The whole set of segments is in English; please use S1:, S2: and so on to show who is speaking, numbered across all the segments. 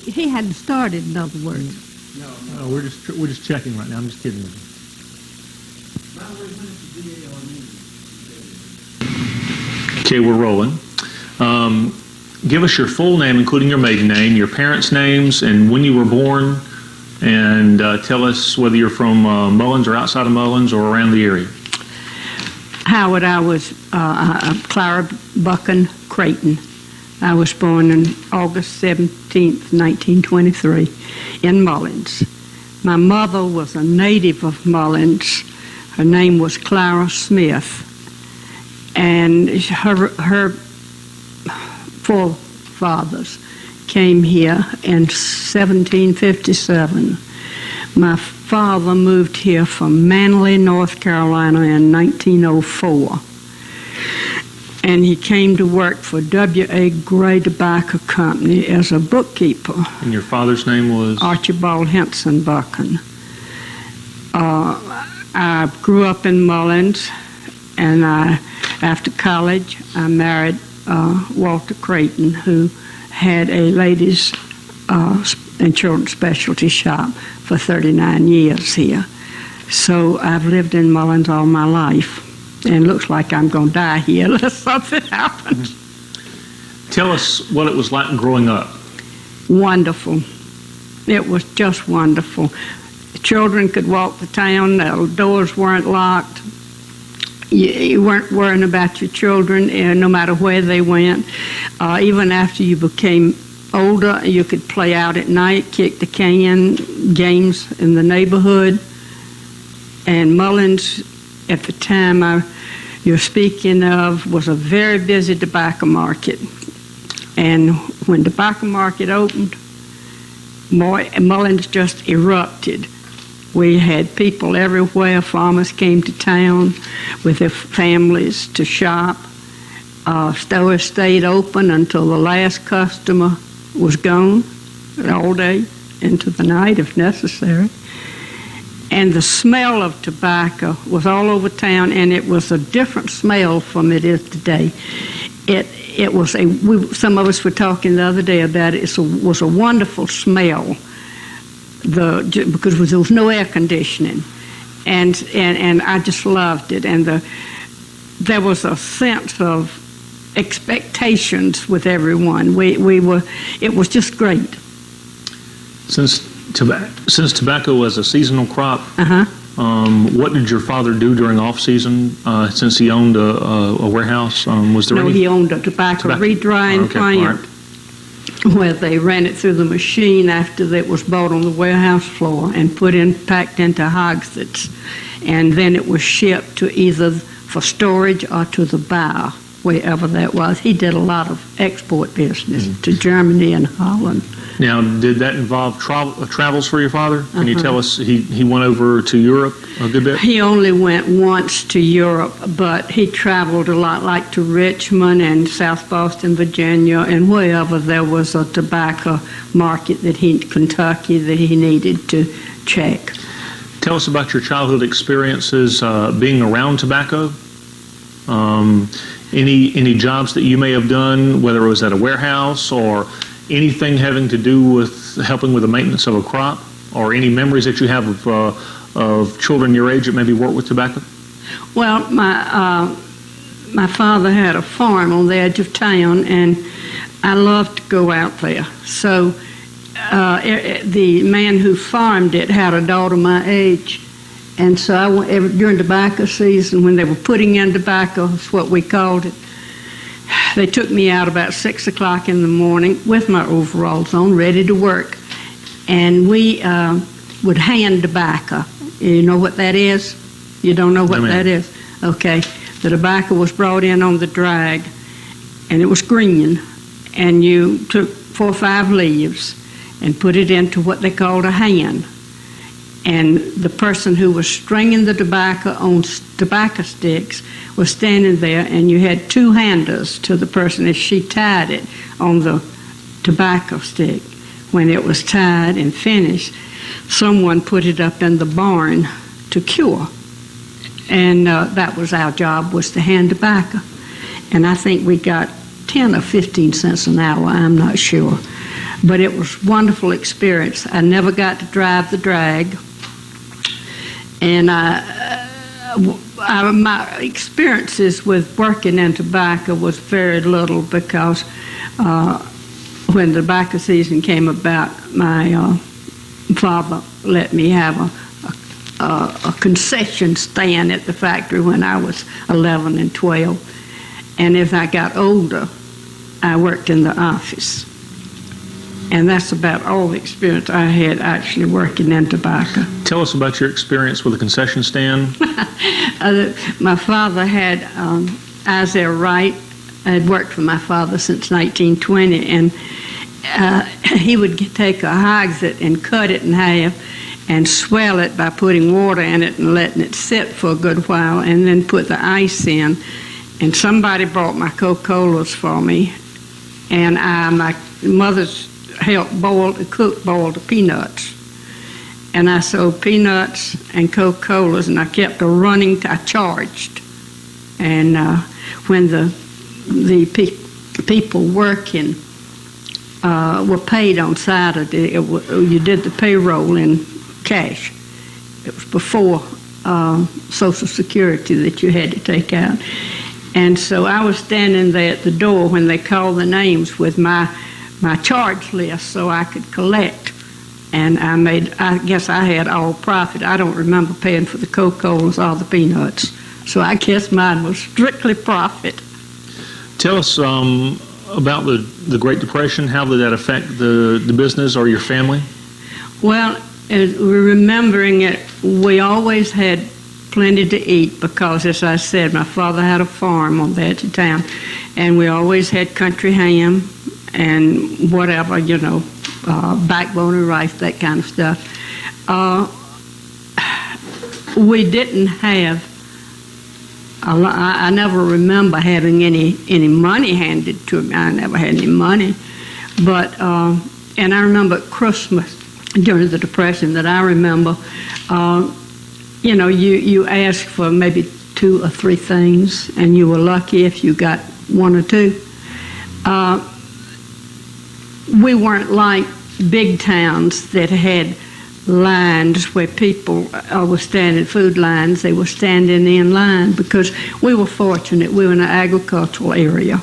S1: he hadn't started, in other words.
S2: No, we're just checking right now. I'm just kidding with you. Okay, we're rolling. Give us your full name, including your maiden name, your parents' names, and when you were born, and tell us whether you're from Mullins or outside of Mullins or around the area.
S1: Howard, I was Clara Buchan Creighton. I was born on August 17th, 1923, in Mullins. My mother was a native of Mullins. Her name was Clara Smith, and her forefathers came here in 1757. My father moved here from Manly, North Carolina in 1904. And he came to work for W.A. Gray Tobacco Company as a bookkeeper.
S2: And your father's name was?
S1: Archibald Henson Buchan. I grew up in Mullins, and after college, I married Walter Creighton, who had a ladies' and children's specialty shop for 39 years here. So I've lived in Mullins all my life. And looks like I'm going to die here unless something happens.
S2: Tell us what it was like growing up.
S1: Wonderful. It was just wonderful. The children could walk the town. The doors weren't locked. You weren't worrying about your children no matter where they went. Even after you became older, you could play out at night, kick the can, games in the neighborhood. And Mullins, at the time you're speaking of, was a very busy tobacco market. And when the tobacco market opened, Mullins just erupted. We had people everywhere. Farmers came to town with their families to shop. Stores stayed open until the last customer was gone, all day into the night if necessary. And the smell of tobacco was all over town, and it was a different smell from it is today. It was some of us were talking the other day about it. It was a wonderful smell, because there was no air conditioning, and I just loved it. And there was a sense of expectations with everyone. It was just great.
S2: Since tobacco was a seasonal crop, what did your father do during off-season since he owned a warehouse?
S1: He owned a tobacco redrying plant where they ran it through the machine after it was bought on the warehouse floor and packed into hogsheads. And then it was shipped to either for storage or to the buyer, wherever that was. He did a lot of export business to Germany and Holland.
S2: Now, did that involve travels for your father? Can you tell us, he went over to Europe a good bit?
S1: He only went once to Europe, but he traveled a lot, like to Richmond and South Boston, Virginia, and wherever there was a tobacco market Kentucky that he needed to check.
S2: Tell us about your childhood experiences being around tobacco. Any jobs that you may have done, whether it was at a warehouse or anything having to do with helping with the maintenance of a crop, or any memories that you have of children your age that maybe work with tobacco?
S1: Well, my father had a farm on the edge of town, and I loved to go out there. So the man who farmed it had a daughter my age, and so during tobacco season, when they were putting in tobacco, that's what we called it, they took me out about 6 o'clock in the morning with my overalls on, ready to work. And we would hand tobacco. You know what that is? You don't know what that is? Okay. The tobacco was brought in on the drag, and it was green. And you took 4 or 5 leaves and put it into what they called a hand. And the person who was stringing the tobacco on tobacco sticks was standing there, and you had 2 handers to the person as she tied it on the tobacco stick. When it was tied and finished, someone put it up in the barn to cure. And that was our job, was to hand tobacco. And I think we got 10 or 15 cents an hour, I'm not sure. But it was a wonderful experience. I never got to drive the drag. And my experiences with working in tobacco was very little because when the tobacco season came about, my father let me have a concession stand at the factory when I was 11 and 12. And as I got older, I worked in the office. And that's about all the experience I had actually working in tobacco.
S2: Tell us about your experience with a concession stand.
S1: My father had Isaiah Wright. I had worked for my father since 1920, and he would take a hogshead and cut it in half and swell it by putting water in it and letting it sit for a good while, and then put the ice in. And somebody bought my Coca-Colas for me, and my mother's helped cook boiled the peanuts. And I sold peanuts and Coca-Colas, and I kept I charged. And when the people working were paid on Saturday, you did the payroll in cash. It was before Social Security that you had to take out. And so I was standing there at the door when they called the names with my charge list so I could collect. And I guess I had all profit. I don't remember paying for the Coca-Colas or the peanuts. So I guess mine was strictly profit.
S2: Tell us about the Great Depression. How did that affect the business or your family?
S1: Well, as we're remembering it, we always had plenty to eat because, as I said, my father had a farm on the edge of town, and we always had country ham and whatever, backbone and rice, that kind of stuff. We didn't have I never remember having any money handed to me. I never had any money. But, and I remember at Christmas during the Depression that I remember, you asked for maybe 2 or 3 things, and you were lucky if you got 1 or 2. We weren't like big towns that had lines where people were standing, food lines. They were standing in line because we were fortunate. We were in an agricultural area.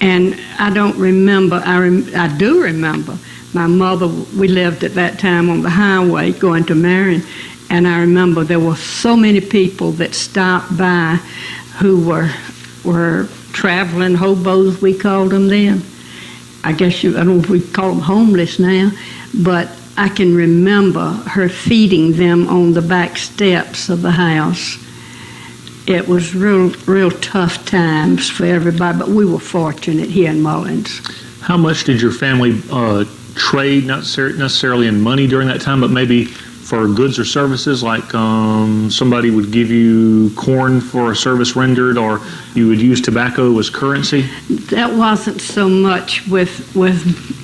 S1: And I don't remember, I do remember my mother, we lived at that time on the highway going to Marion, and I remember there were so many people that stopped by who were traveling hobos, we called them then. I guess I don't know if we call them homeless now, but I can remember her feeding them on the back steps of the house. It was real tough times for everybody, but we were fortunate here in Mullins.
S2: How much did your family trade, not necessarily in money during that time, but maybe for goods or services, like somebody would give you corn for a service rendered, or you would use tobacco as currency?
S1: That wasn't so much with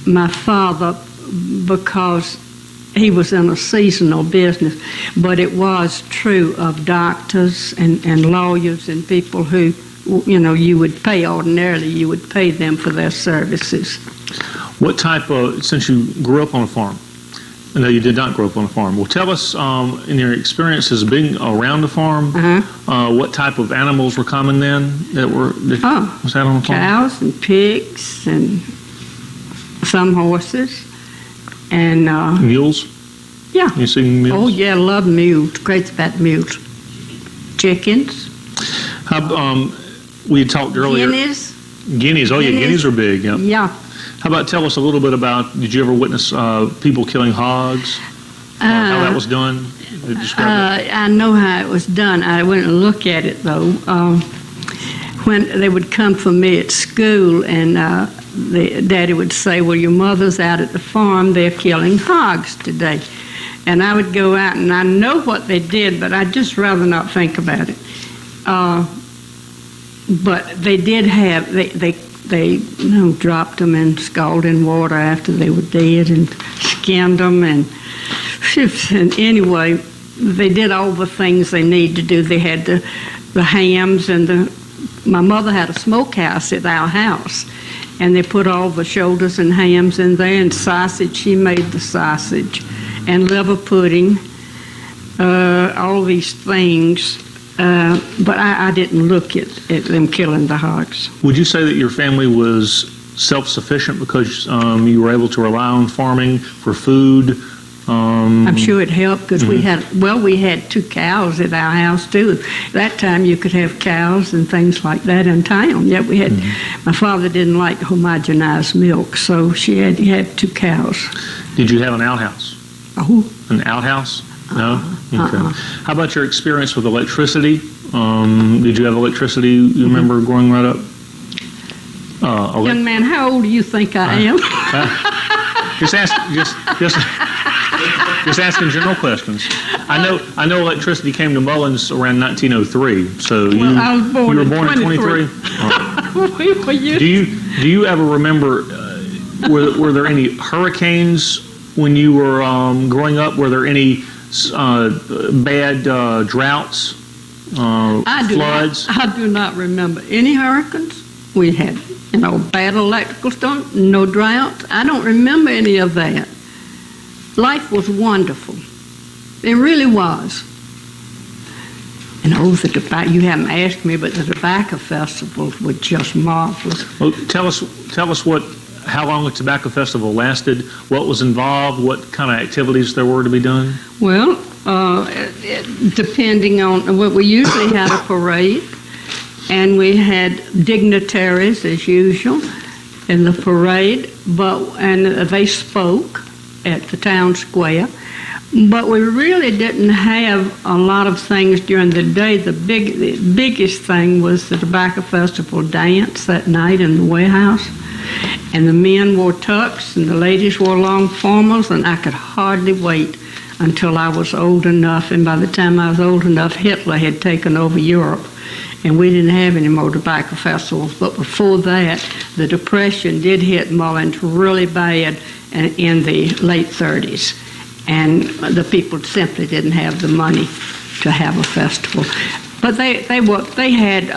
S1: my father because he was in a seasonal business, but it was true of doctors and lawyers and people who, you would pay ordinarily, you would pay them for their services.
S2: What type of, since you grew up on a farm, no, you did not grow up on a farm. Well, tell us, in your experiences being around the farm, what type of animals were common then was that on the farm?
S1: Cows and pigs and some horses and
S2: mules.
S1: Yeah.
S2: You seen mules?
S1: Oh yeah, I love mules. Great about mules. Chickens.
S2: We had talked earlier.
S1: Guineas.
S2: Guineas. Oh yeah, guineas are big. Yep.
S1: Yeah.
S2: How about tell us a little bit about, did you ever witness people killing hogs? How that was done?
S1: I know how it was done. I went and looked at it, though. When they would come for me at school, and Daddy would say, well, your mother's out at the farm. They're killing hogs today. And I would go out, and I know what they did, but I'd just rather not think about it. But they did have, they dropped them in scalding water after they were dead and skinned them. And anyway, they did all the things they need to do. They had the hams and my mother had a smokehouse at our house. and they put all the shoulders and hams in there, and sausage. She made the sausage, and liver pudding, all these things. But I didn't look at them killing the hogs.
S2: Would you say that your family was self-sufficient because you were able to rely on farming for food?
S1: I'm sure it helped because we had 2 cows at our house too. That time you could have cows and things like that in town. Yeah, we had. My father didn't like homogenized milk, so she had 2 cows.
S2: Did you have an outhouse?
S1: Oh.
S2: An outhouse? No? Okay. How about your experience with electricity? Did you have electricity you remember growing right up?
S1: Young man, how old do you think I am?
S2: Just asking general questions. I know electricity came to Mullins around 1903. So
S1: I was born
S2: you were born in 23. Do you ever remember? Were there any hurricanes when you were growing up? Were there any bad droughts? Floods?
S1: I do not remember any hurricanes. We had, bad electrical storms, no droughts. I don't remember any of that. Life was wonderful. It really was. And the tobacco, you haven't asked me, but the tobacco festivals were just marvelous.
S2: Well, tell us how long the tobacco festival lasted, what was involved, what kind of activities there were to be done?
S1: Well, depending on, we usually had a parade, and we had dignitaries as usual in the parade, and they spoke at the town square. But we really didn't have a lot of things during the day. The biggest thing was the tobacco festival dance that night in the warehouse. And the men wore tux and the ladies wore long formals, and I could hardly wait until I was old enough. And by the time I was old enough, Hitler had taken over Europe, and we didn't have any more tobacco festivals. But before that, the Depression did hit Mullins really bad in the late 30s. And the people simply didn't have the money to have a festival. But they had,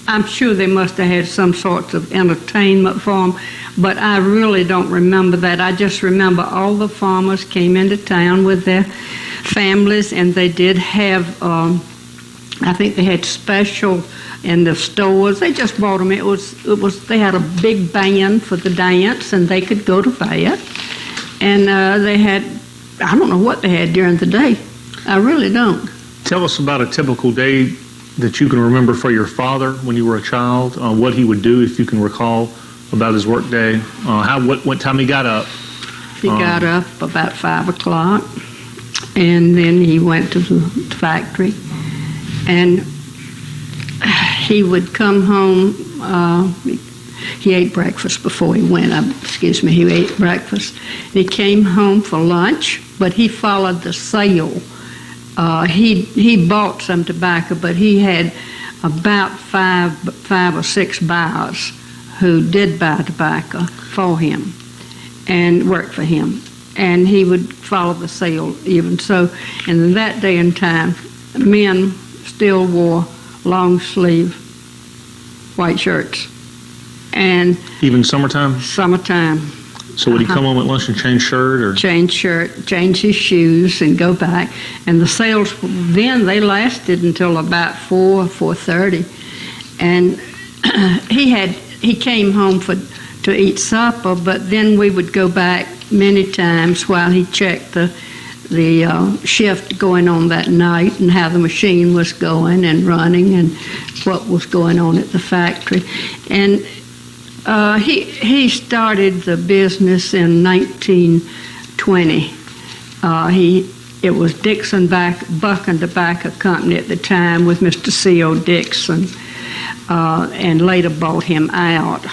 S1: I'm sure they must have had some sorts of entertainment for them, but I really don't remember that. I just remember all the farmers came into town with their families, and they did have, I think they had special in the stores. They just bought them. They had a big band for the dance, and they could go to that. And they had, I don't know what they had during the day. I really don't.
S2: Tell us about a typical day that you can remember for your father when you were a child, what he would do, if you can recall, about his work day, what time he got up.
S1: He got up about 5 o'clock, and then he went to the factory, and he would come home. He ate breakfast before he went. He ate breakfast. He came home for lunch, but he followed the sale. He bought some tobacco, but he had about five or six buyers who did buy tobacco for him and worked for him. And he would follow the sale even so. And in that day and time, men still wore long sleeve white shirts. And
S2: even summertime?
S1: Summertime.
S2: So would he come home at lunch and change shirt? Or
S1: change shirt, change his shoes, and go back. And the sales then, they lasted until about 4:30. And he came home to eat supper, but then we would go back many times while he checked the shift going on that night and how the machine was going and running and what was going on at the factory. And he started the business in 1920. It was Dixon Buchan Tobacco Company at the time with Mr. C.O. Dixon, and later bought him out.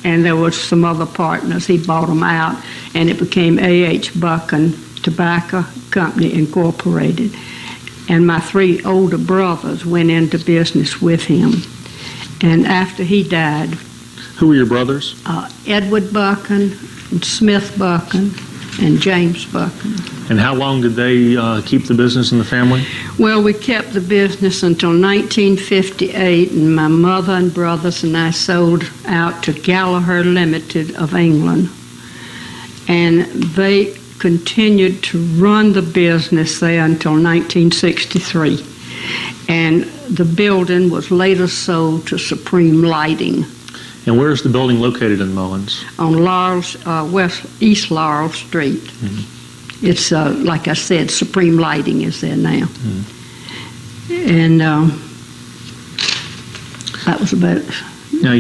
S1: And there was some other partners. He bought them out, and it became A.H. Buchan Tobacco Company Incorporated. And my 3 older brothers went into business with him. And after he died,
S2: who were your brothers?
S1: Edward Buchan, and Smith Buchan, and James Buchan.
S2: And how long did they keep the business in the family?
S1: Well, we kept the business until 1958, and my mother and brothers and I sold out to Gallagher Limited of England. And they continued to run the business there until 1963. And the building was later sold to Supreme Lighting.
S2: And where is the building located in Mullins?
S1: On East Laurel Street.
S2: Mm-hmm.
S1: It's, like I said, Supreme Lighting is there now.
S2: Mm-hmm.
S1: And that was about it.
S2: Now,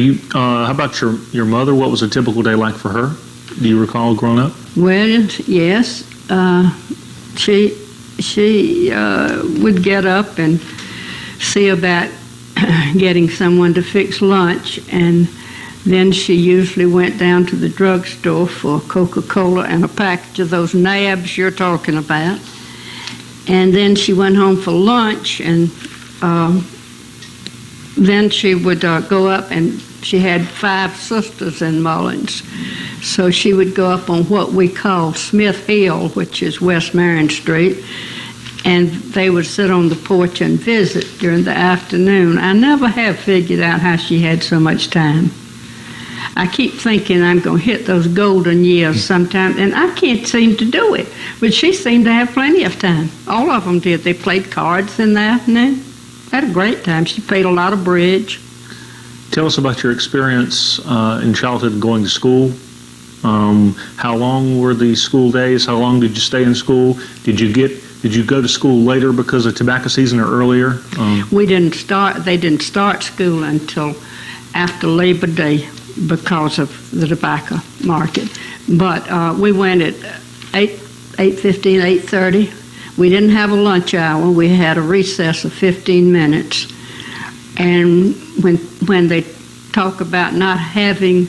S2: how about your mother? What was a typical day like for her? Do you recall growing up?
S1: Well, yes. She would get up and see about getting someone to fix lunch, and then she usually went down to the drugstore for Coca-Cola and a package of those nabs you're talking about. And then she went home for lunch, and then she would go up, and she had 5 sisters in Mullins. So she would go up on what we call Smith Hill, which is West Marion Street, and they would sit on the porch and visit during the afternoon. I never have figured out how she had so much time. I keep thinking I'm going to hit those golden years sometime, and I can't seem to do it. But she seemed to have plenty of time. All of them did. They played cards in the afternoon. Had a great time. She played a lot of bridge.
S2: Tell us about your experience in childhood going to school. How long were the school days? How long did you stay in school? Did you go to school later because of tobacco season or earlier?
S1: They didn't start school until after Labor Day because of the tobacco market. But we went at 8:15, 8:30. We didn't have a lunch hour. We had a recess of 15 minutes. And when they talk about not having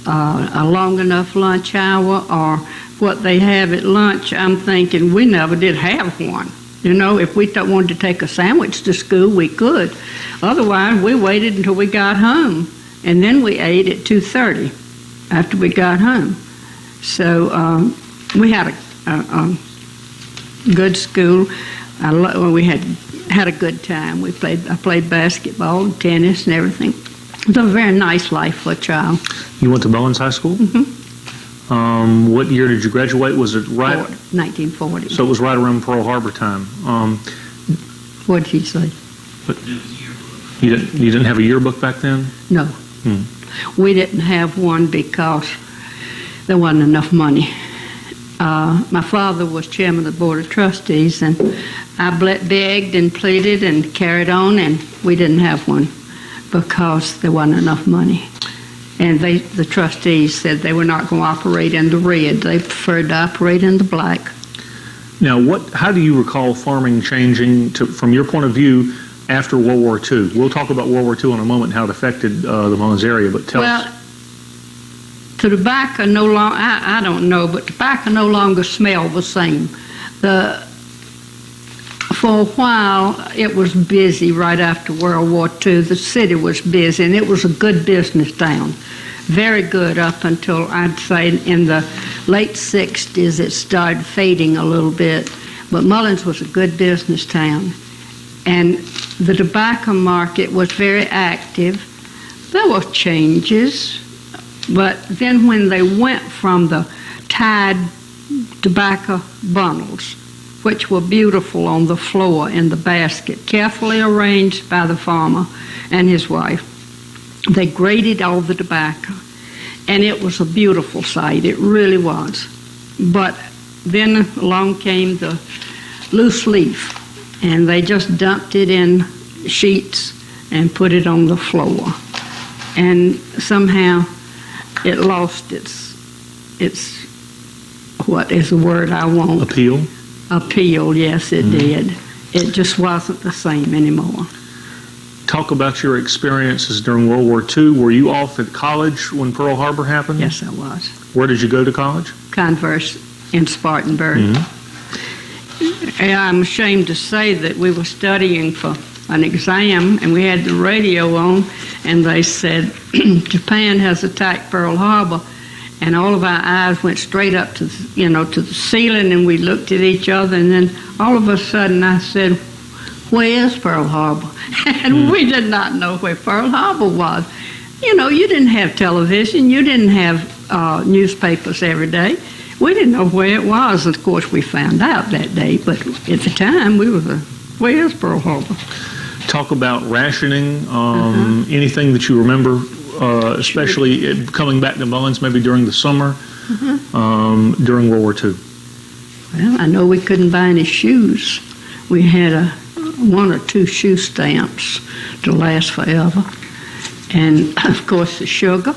S1: a long enough lunch hour or what they have at lunch, I'm thinking we never did have one. You know, if we wanted to take a sandwich to school, we could. Otherwise, we waited until we got home, and then we ate at 2:30 after we got home. So we had a good school. We had a good time. I played basketball and tennis and everything. It was a very nice life for a child.
S2: You went to Mullins High School?
S1: Mm-hmm.
S2: What year did you graduate? Was it right?
S1: 1940.
S2: So it was right around Pearl Harbor time.
S1: What did he say?
S2: You didn't have a yearbook back then?
S1: No. We didn't have one because there wasn't enough money. My father was chairman of the Board of Trustees, and I begged and pleaded and carried on, and we didn't have one because there wasn't enough money. And the trustees said they were not going to operate in the red. They preferred to operate in the black.
S2: Now, how do you recall farming changing from your point of view after World War II? We'll talk about World War II in a moment, how it affected the Mullins area, but tell us.
S1: Tobacco no longer, I don't know, but tobacco no longer smelled the same. For a while, it was busy right after World War II. The city was busy, and it was a good business town. Very good up until, I'd say, in the late 60s, it started fading a little bit. But Mullins was a good business town. And the tobacco market was very active. There were changes. But then when they went from the tied tobacco bundles, which were beautiful on the floor in the basket, carefully arranged by the farmer and his wife, they graded all the tobacco. And it was a beautiful sight. It really was. But then along came the loose leaf, and they just dumped it in sheets and put it on the floor. And somehow it lost its what is the word I want?
S2: Appeal?
S1: Appeal, yes, it did. It just wasn't the same anymore.
S2: Talk about your experiences during World War II. Were you off at college when Pearl Harbor happened?
S1: Yes, I was.
S2: Where did you go to college?
S1: Converse in Spartanburg. And I'm ashamed to say that we were studying for an exam, and we had the radio on, and they said, Japan has attacked Pearl Harbor. And all of our eyes went straight up to the ceiling, and we looked at each other, and then all of a sudden I said, where's Pearl Harbor? And we did not know where Pearl Harbor was. You know, you didn't have television. You didn't have newspapers every day. We didn't know where it was. Of course, we found out that day, but at the time, we were, where's Pearl Harbor?
S2: Talk about rationing, anything that you remember, especially coming back to Mullins, maybe during the summer, during World War II.
S1: Well, I know we couldn't buy any shoes. We had one or two shoe stamps to last forever. And, of course, the sugar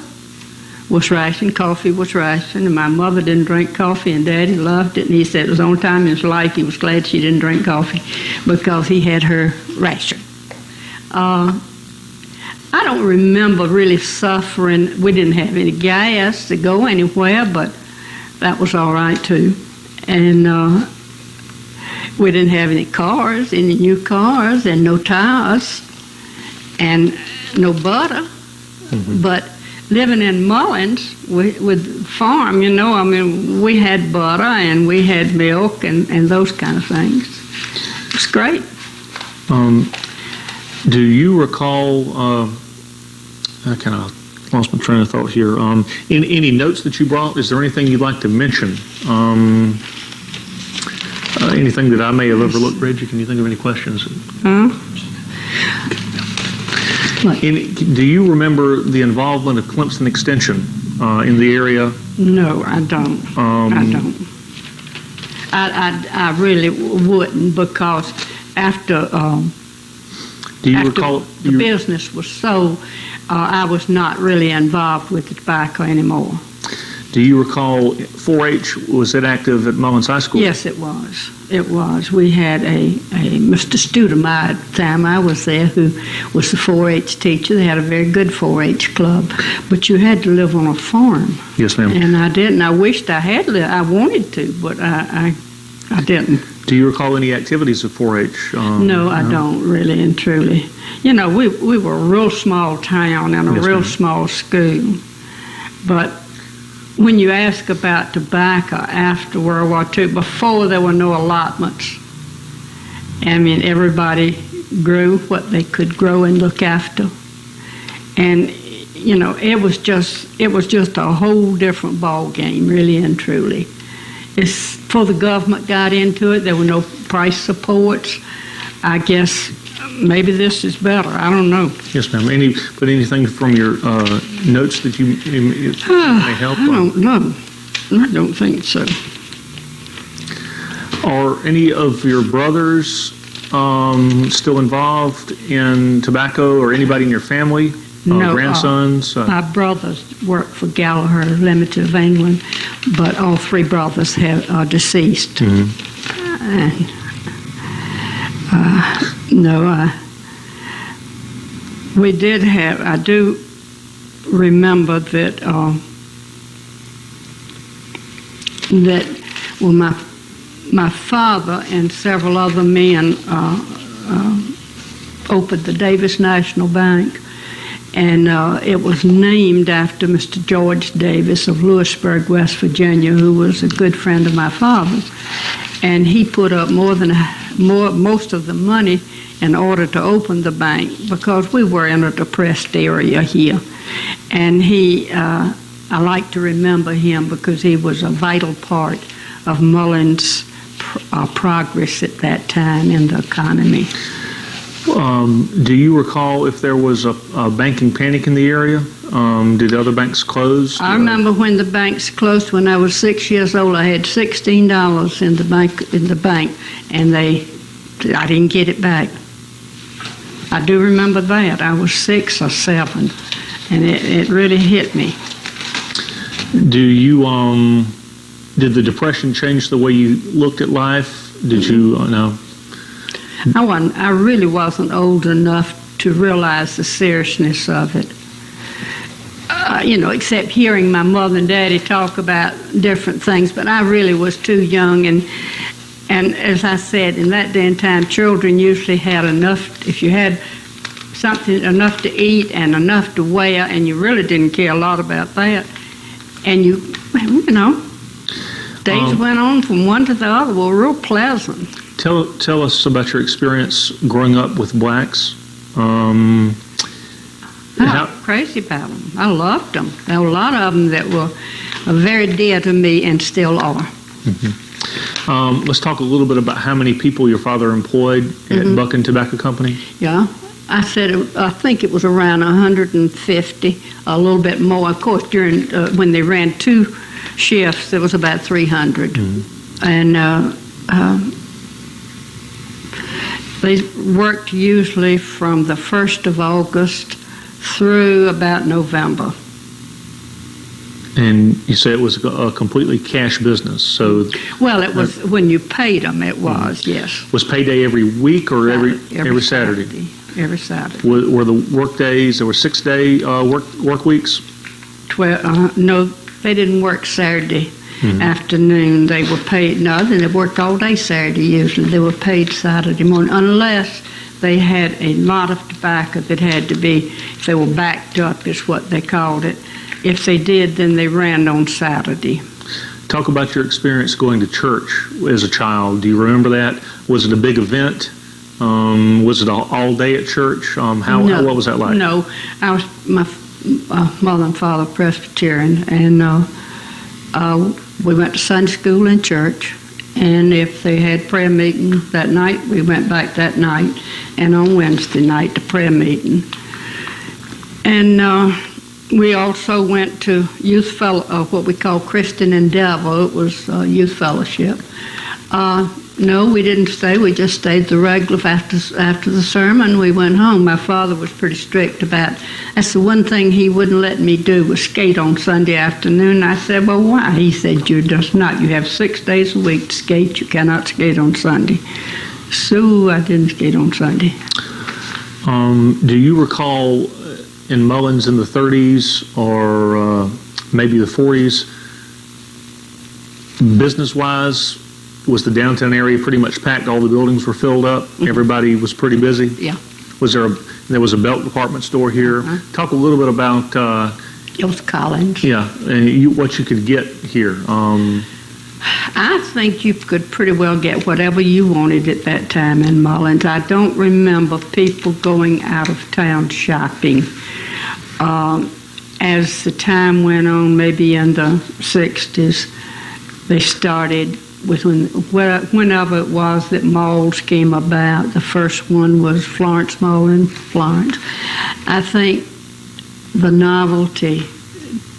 S1: was rationed, coffee was rationed, and my mother didn't drink coffee, and Daddy loved it, and he said it was the only time in his life he was glad she didn't drink coffee because he had her ration. I don't remember really suffering. We didn't have any gas to go anywhere, but that was all right, too. And we didn't have any cars, any new cars, and no tires, and no butter. But living in Mullins with farm, you know, I mean, we had butter and we had milk and those kind of things. It's great.
S2: Do you recall, I kind of lost my train of thought here, any notes that you brought? Is there anything you'd like to mention? Anything that I may have overlooked, Reggie? Can you think of any questions? Do you remember the involvement of Clemson Extension in the area?
S1: No, I don't. I don't. I really wouldn't, because after
S2: do you recall
S1: the business was sold, I was not really involved with the tobacco anymore.
S2: Do you recall 4-H, was it active at Mullins High School?
S1: Yes, it was. It was. We had a Mr. Studemire at the time I was there, who was the 4-H teacher. They had a very good 4-H club, but you had to live on a farm.
S2: Yes, ma'am.
S1: And I didn't. I wished I had lived. I wanted to, but I didn't.
S2: Do you recall any activities of 4-H?
S1: No, I don't really and truly. You know, we were a real small town and a real small school, but when you ask about tobacco after World War II, before there were no allotments. I mean, everybody grew what they could grow and look after. And, you know, it was just a whole different ball game, really and truly. It's before the government got into it, there were no price supports. I guess maybe this is better. I don't know.
S2: Yes, ma'am. Anything from your notes that you may help?
S1: I don't know. I don't think so.
S2: Are any of your brothers still involved in tobacco, or anybody in your family?
S1: No,
S2: grandsons?
S1: My brothers work for Gallagher Limited of England, but all three brothers are deceased. No, we did have, I do remember that, well, my father and several other men opened the Davis National Bank, and it was named after Mr. George Davis of Lewisburg, West Virginia, who was a good friend of my father's. And he put up most of the money in order to open the bank, because we were in a depressed area here. And I like to remember him because he was a vital part of Mullins' progress at that time in the economy.
S2: Do you recall if there was a banking panic in the area? Did other banks close?
S1: I remember when the banks closed. When I was 6 years old, I had $16 in the bank, and I didn't get it back. I do remember that. I was 6 or 7, and it really hit me.
S2: Did the Depression change the way you looked at life? Did you no?
S1: I really wasn't old enough to realize the seriousness of it. You know, except hearing my mother and daddy talk about different things, but I really was too young. And as I said, in that day and time, children usually had enough. If you had something enough to eat and enough to wear, and you really didn't care a lot about that, and you know, days went on from one to the other were real pleasant.
S2: Tell us about your experience growing up with blacks.
S1: Crazy about them. I loved them. There were a lot of them that were very dear to me and still are.
S2: Let's talk a little bit about how many people your father employed at Buchan Tobacco Company.
S1: Yeah, I think it was around 150, a little bit more. Of course, during when they ran 2 shifts, there was about 300, and they worked usually from the 1st of August through about November.
S2: And you say it was a completely cash business, so...
S1: Well, it was when you paid them, it was, yes.
S2: Was payday every week or every Saturday?
S1: Every Saturday.
S2: Were the work days, there were 6-day work weeks?
S1: 12, no, they didn't work Saturday afternoon. They were paid, no, they worked all day Saturday usually. They were paid Saturday morning, unless they had a lot of tobacco that had to be, if they were backed up is what they called it. If they did, then they ran on Saturday.
S2: Talk about your experience going to church as a child. Do you remember that? Was it a big event? Was it all day at church?
S1: No,
S2: what was that like?
S1: No, my mother and father Presbyterian, and we went to Sunday school and church. And if they had prayer meeting that night, we went back that night, and on Wednesday night to prayer meeting. And we also went to what we call Christian Endeavor. It was youth fellowship. No, we didn't stay. We just stayed the regular after the sermon. We went home. My father was pretty strict about. That's the one thing he wouldn't let me do was skate on Sunday afternoon. I said, "Well, why?" He said, "You're just not. You have 6 days a week to skate. You cannot skate on Sunday." So I didn't skate on Sunday.
S2: Do you recall in Mullins in the 30s or maybe the 40s, business-wise? Was the downtown area pretty much packed? All the buildings were filled up. Everybody was pretty busy.
S1: Yeah.
S2: There was a belt department store here. Talk a little bit about.
S1: It was Collins.
S2: Yeah, and what you could get here.
S1: I think you could pretty well get whatever you wanted at that time in Mullins. I don't remember people going out of town shopping. As the time went on, maybe in the 60s, they started with whenever it was that malls came about. The first one was Florence Mall in Florence. I think the novelty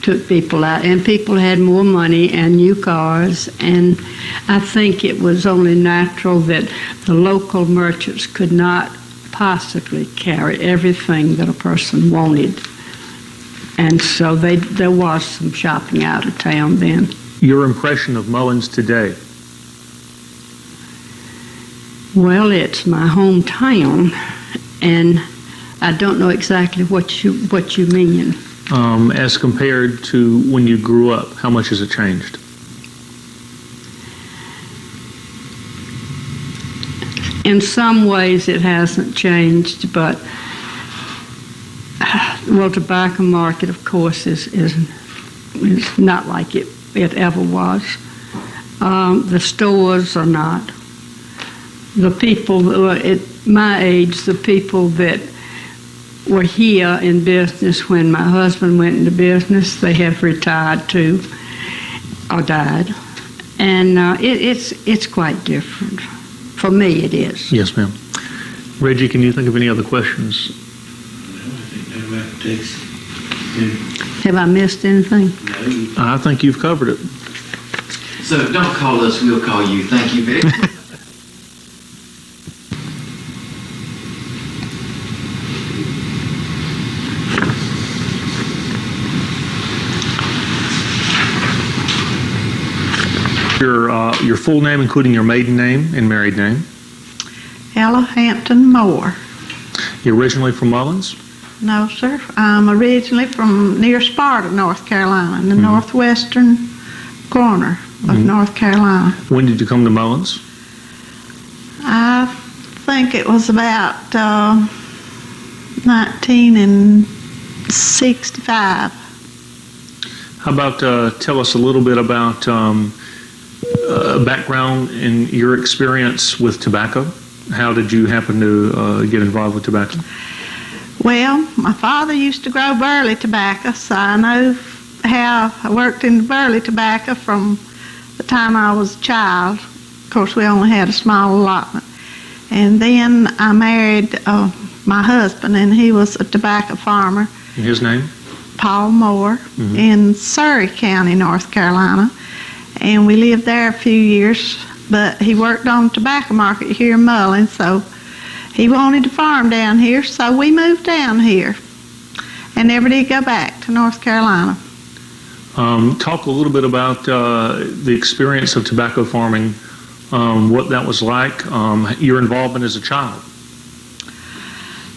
S1: took people out, and people had more money and new cars, and I think it was only natural that the local merchants could not possibly carry everything that a person wanted, and so there was some shopping out of town then.
S2: Your impression of Mullins today?
S1: Well, it's my hometown, and I don't know exactly what you mean.
S2: As compared to when you grew up, how much has it changed?
S1: In some ways it hasn't changed, but tobacco market, of course, is not like it ever was. The stores are not. The people at my age, the people that were here in business when my husband went into business, they have retired too, or died, and it's quite different. For me, it is.
S2: Yes, ma'am. Reggie, can you think of any other questions?
S1: Have I missed anything?
S3: No.
S2: I think you've covered it.
S3: So don't call us, we'll call you. Thank you very much.
S2: Your full name, including your maiden name and married name.
S4: Ella Hampton Moore.
S2: You're originally from Mullins?
S4: No, sir. I'm originally from near Sparta, North Carolina, in the northwestern corner of North Carolina.
S2: When did you come to Mullins?
S4: I think it was about 1965.
S2: How about tell us a little bit about background in your experience with tobacco? How did you happen to get involved with tobacco?
S4: Well, my father used to grow burley tobacco, so I know how I worked in burley tobacco from the time I was a child. Of course, we only had a small allotment. And then I married my husband, and he was a tobacco farmer.
S2: And his name?
S4: Paul Moore, in Surrey County, North Carolina. And we lived there a few years, but he worked on the tobacco market here in Mullen, so he wanted to farm down here, so we moved down here and never did go back to North Carolina.
S2: Talk a little bit about the experience of tobacco farming, what that was like, your involvement as a child.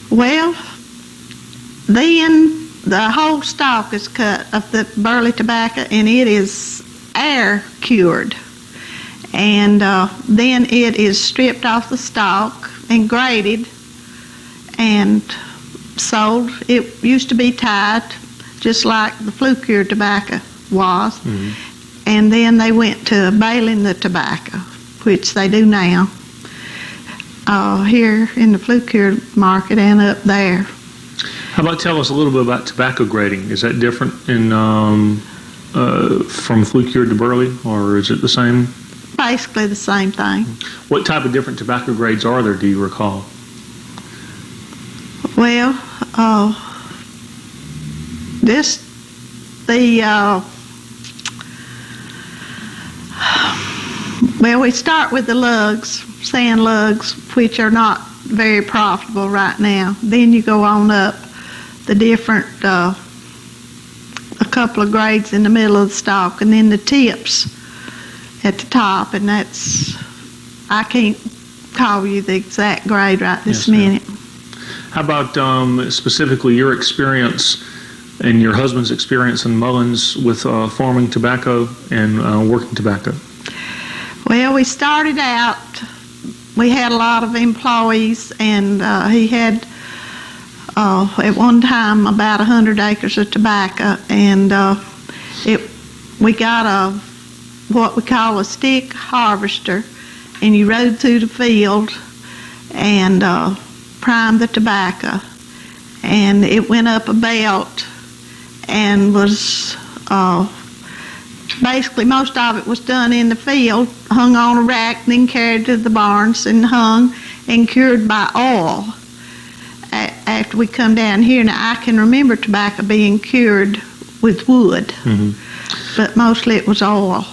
S4: Well, then the whole stalk is cut of the burley tobacco, and it is air cured. And then it is stripped off the stalk and graded and sold. It used to be tied just like the flue-cured tobacco was. And then they went to baling the tobacco, which they do now, here in the flue-cured market and up there.
S2: How about tell us a little bit about tobacco grading? Is that different in from flue-cured to burley, or is it the same?
S4: Basically the same thing.
S2: What type of different tobacco grades are there, do you recall?
S4: Well, we start with the lugs, sand lugs, which are not very profitable right now. Then you go on up the different, a couple of grades in the middle of the stalk, and then the tips at the top, and that's, I can't call you the exact grade right this minute.
S2: How about specifically your experience and your husband's experience in Mullins with farming tobacco and working tobacco?
S4: Well, we started out, we had a lot of employees, and he had at one time about 100 acres of tobacco, and we got what we call a stick harvester, and you rode through the field and primed the tobacco, and it went up a belt and was basically most of it was done in the field, hung on a rack, then carried to the barns and hung and cured by oil. After we come down here, now I can remember tobacco being cured with wood, but mostly it was oil.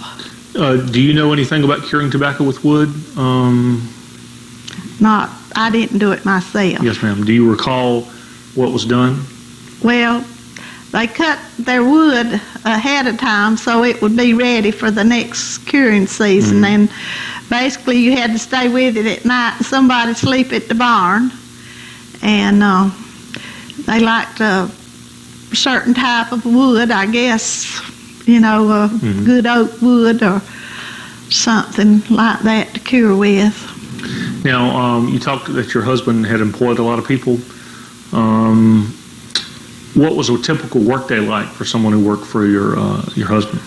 S2: Do you know anything about curing tobacco with wood?
S4: I didn't do it myself.
S2: Yes, ma'am. Do you recall what was done?
S4: Well, they cut their wood ahead of time so it would be ready for the next curing season. And basically you had to stay with it at night and somebody sleep at the barn. And they liked a certain type of wood, I guess, good oak wood or something like that to cure with.
S2: Now, you talked that your husband had employed a lot of people. What was a typical workday like for someone who worked for your husband?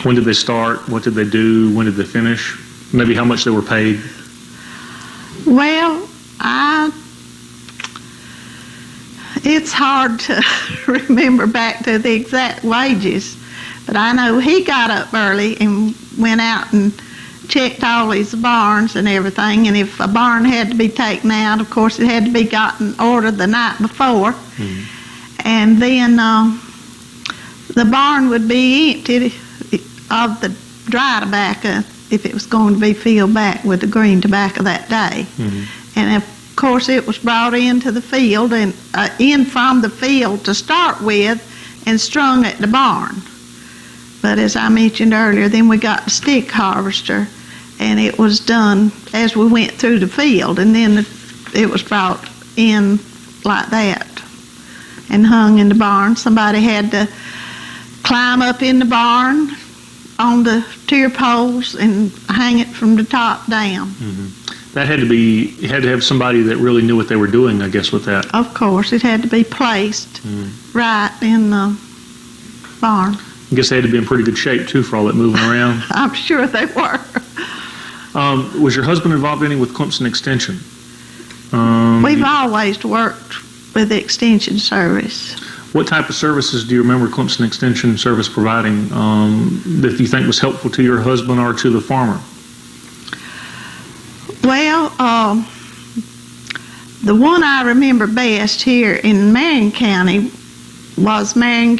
S2: When did they start? What did they do? When did they finish? Maybe how much they were paid?
S4: Well, it's hard to remember back to the exact wages, but I know he got up early and went out and checked all his barns and everything, and if a barn had to be taken out, of course it had to be gotten ordered the night before. And then the barn would be emptied of the dry tobacco if it was going to be filled back with the green tobacco that day. And of course it was brought into the field and in from the field to start with and strung at the barn. But as I mentioned earlier, then we got the stick harvester, and it was done as we went through the field, and then it was brought in like that and hung in the barn. Somebody had to climb up in the barn on the tier poles and hang it from the top down.
S2: That had to be, you had to have somebody that really knew what they were doing, I guess, with that.
S4: Of course, it had to be placed right in the barn.
S2: I guess they had to be in pretty good shape, too, for all that moving around.
S4: I'm sure they were.
S2: Was your husband involved any with Clemson Extension?
S4: We've always worked with the Extension Service.
S2: What type of services do you remember Clemson Extension Service providing that you think was helpful to your husband or to the farmer?
S4: Well, the one I remember best here in Marion County was Marion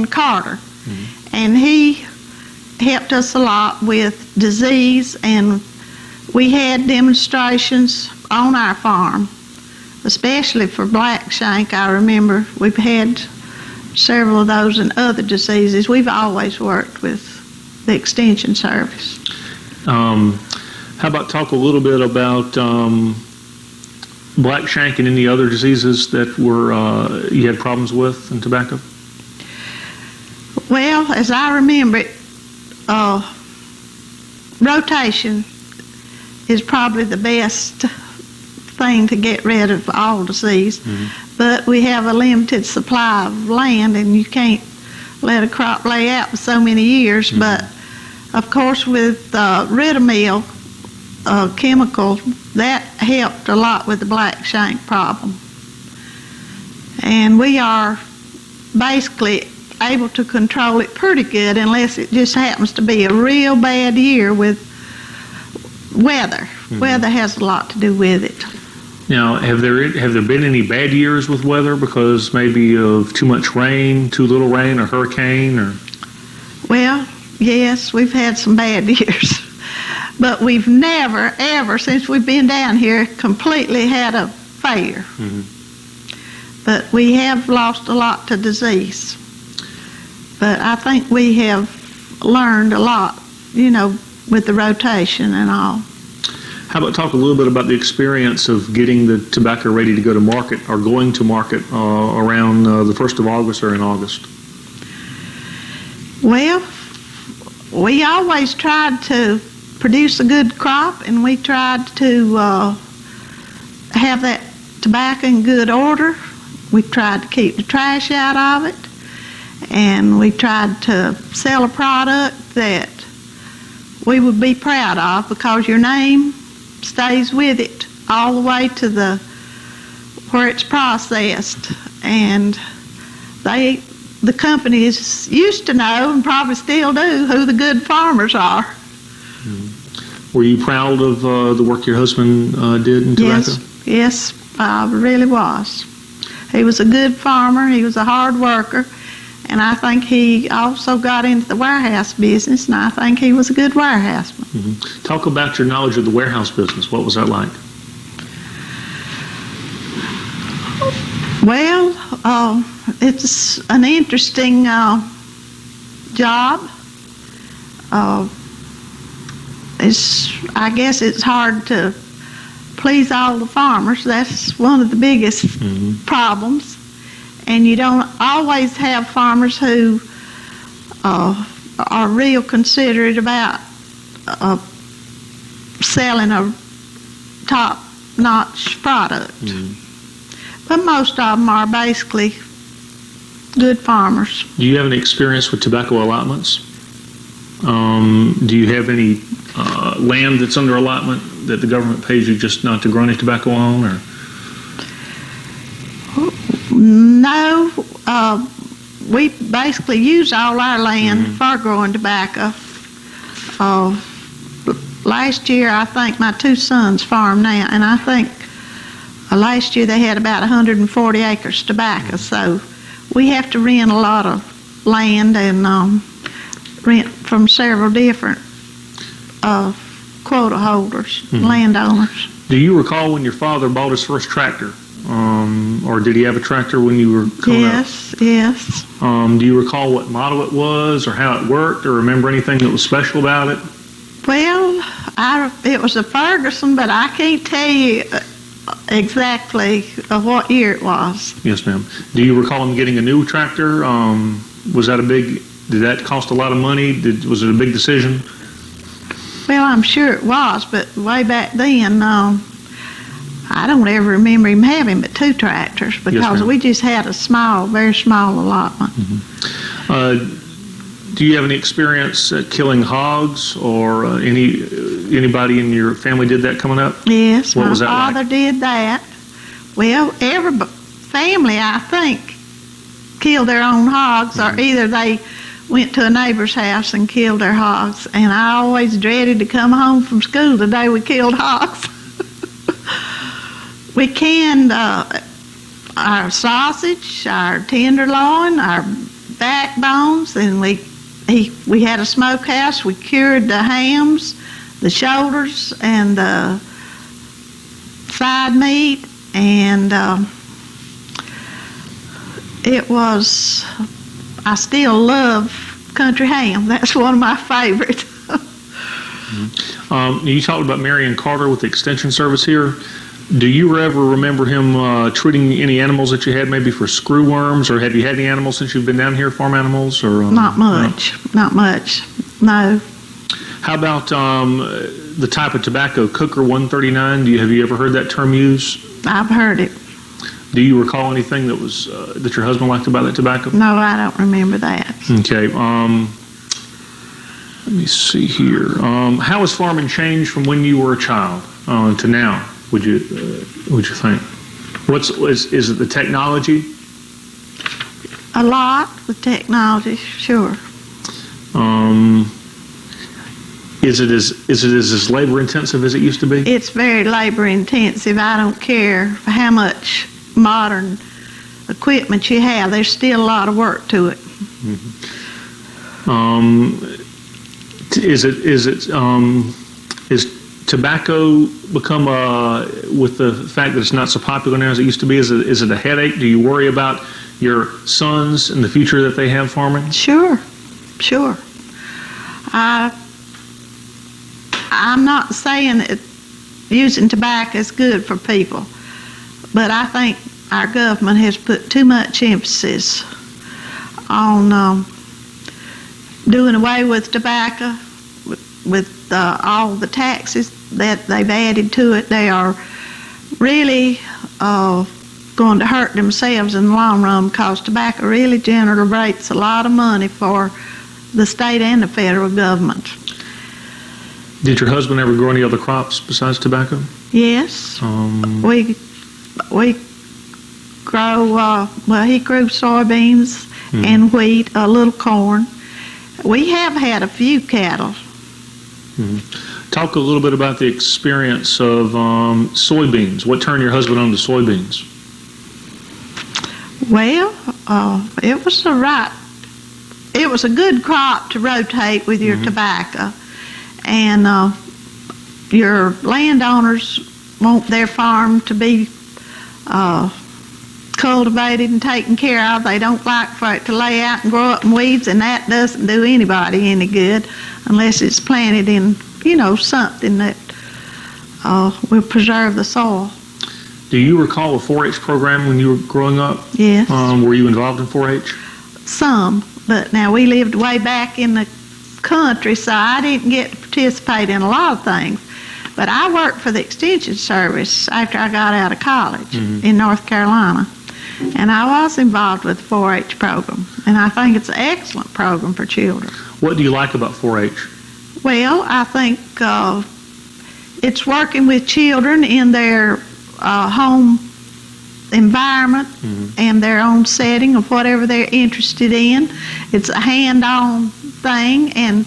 S4: Carter. Mm-hmm. And he helped us a lot with disease, and we had demonstrations on our farm, especially for black shank. I remember we've had several of those and other diseases. We've always worked with the Extension Service.
S2: How about talk a little bit about black shank and any other diseases that were you had problems with in tobacco?
S4: Well, as I remember it, rotation is probably the best thing to get rid of all disease. Mm-hmm. But we have a limited supply of land, and you can't let a crop lay out for so many years. Mm-hmm. But of course, with Ridamil chemical, that helped a lot with the black shank problem. And we are basically able to control it pretty good, unless it just happens to be a real bad year with weather. Mm-hmm. Weather has a lot to do with it.
S2: Now, have there been any bad years with weather because maybe of too much rain, too little rain, or hurricane, or?
S4: Well, yes, we've had some bad years, but we've never, ever, since we've been down here, completely had a failure. Mm-hmm. But we have lost a lot to disease. But I think we have learned a lot, with the rotation and all.
S2: How about talk a little bit about the experience of getting the tobacco ready to go to market or going to market around the 1st of August or in August?
S4: Well, we always tried to produce a good crop, and we tried to have that tobacco in good order. We tried to keep the trash out of it, and we tried to sell a product that we would be proud of, because your name stays with it all the way to where it's processed. And the companies used to know, and probably still do, who the good farmers are.
S2: Were you proud of the work your husband did in tobacco?
S4: Yes, I really was. He was a good farmer. He was a hard worker. And I think he also got into the warehouse business, and I think he was a good warehouseman.
S2: Mm-hmm. Talk about your knowledge of the warehouse business. What was that like?
S4: Well, it's an interesting job. I guess it's hard to please all the farmers. That's one of the biggest problems. And you don't always have farmers who are real considerate about selling a top-notch product. Mm-hmm. But most of them are basically good farmers.
S2: Do you have any experience with tobacco allotments? Do you have any land that's under allotment that the government pays you just not to grow any tobacco on, or?
S4: No, we basically use all our land for growing tobacco. Last year, I think my two sons farm now, and I think last year they had about 140 acres tobacco. So we have to rent a lot of land and rent from several different quota holders, landowners.
S2: Do you recall when your father bought his first tractor? Or did he have a tractor when you were coming up?
S4: Yes.
S2: Do you recall what model it was or how it worked, or remember anything that was special about it?
S4: Well, it was a Ferguson, but I can't tell you exactly what year it was.
S2: Yes, ma'am. Do you recall him getting a new tractor? Did that cost a lot of money? Was it a big decision?
S4: Well, I'm sure it was, but way back then, I don't ever remember him having but two tractors, because we just had a very small allotment.
S2: Mm-hmm. Do you have any experience killing hogs, or anybody in your family did that coming up?
S4: Yes,
S2: What
S4: my
S2: was that like?
S4: father did that. Well, every family, I think, killed their own hogs, or either they went to a neighbor's house and killed their hogs. And I always dreaded to come home from school the day we killed hogs. We canned our sausage, our tenderloin, our backbones, and we had a smokehouse. We cured the hams, the shoulders, and the side meat, and it was, I still love country ham. That's one of my favorites.
S2: You talked about Marion Carter with the Extension Service here. Do you ever remember him treating any animals that you had, maybe for screw worms, or have you had any animals since you've been down here, farm animals? Or
S4: Not much.
S2: No?
S4: Not much. No.
S2: How about the type of tobacco, Cooker 139? Have you ever heard that term used?
S4: I've heard it.
S2: Do you recall anything that was that your husband liked about that tobacco?
S4: No, I don't remember that.
S2: Okay. Let me see here. How has farming changed from when you were a child to now? Would you think? Is it the technology?
S4: A lot with technology, sure.
S2: Is it as labor intensive as it used to be?
S4: It's very labor intensive. I don't care how much modern equipment you have. There's still a lot of work to it.
S2: Is tobacco become with the fact that it's not so popular now as it used to be? Is it a headache? Do you worry about your sons and the future that they have farming?
S4: Sure. I'm not saying that using tobacco is good for people, but I think our government has put too much emphasis on doing away with tobacco, with all the taxes that they've added to it. They are really going to hurt themselves in the long run, because tobacco really generates a lot of money for the state and the federal government.
S2: Did your husband ever grow any other crops besides tobacco?
S4: Yes. We grow, he grew soybeans and wheat, a little corn. We have had a few cattle.
S2: Talk a little bit about the experience of soybeans. What turned your husband on to soybeans?
S4: Well, it was a good crop to rotate with your tobacco, and your landowners want their farm to be cultivated and taken care of. They don't like for it to lay out and grow up in weeds, and that doesn't do anybody any good unless it's planted in, something that will preserve the soil.
S2: Do you recall a 4-H program when you were growing up?
S4: Yes.
S2: Were you involved in 4-H?
S4: Some, but now we lived way back in the country, so I didn't get to participate in a lot of things. But I worked for the Extension Service after I got out of college in North Carolina, and I was involved with the 4-H program, and I think it's an excellent program for children.
S2: What do you like about 4-H?
S4: Well, I think it's working with children in their home environment and their own setting of whatever they're interested in. It's a hand-on thing, and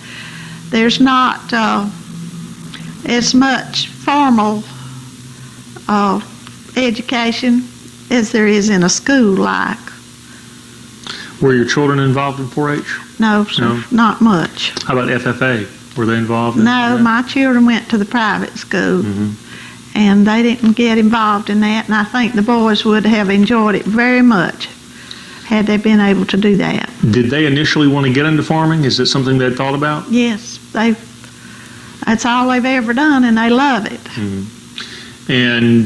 S4: there's not as much formal education as there is in a school like.
S2: Were your children involved in 4-H?
S4: No, sir,
S2: No?
S4: not much.
S2: How about FFA? Were they involved?
S4: No, my children went to the private school, and they didn't get involved in that, and I think the boys would have enjoyed it very much had they been able to do that.
S2: Did they initially want to get into farming? Is it something they'd thought about?
S4: Yes, that's all they've ever done, and they love it.
S2: And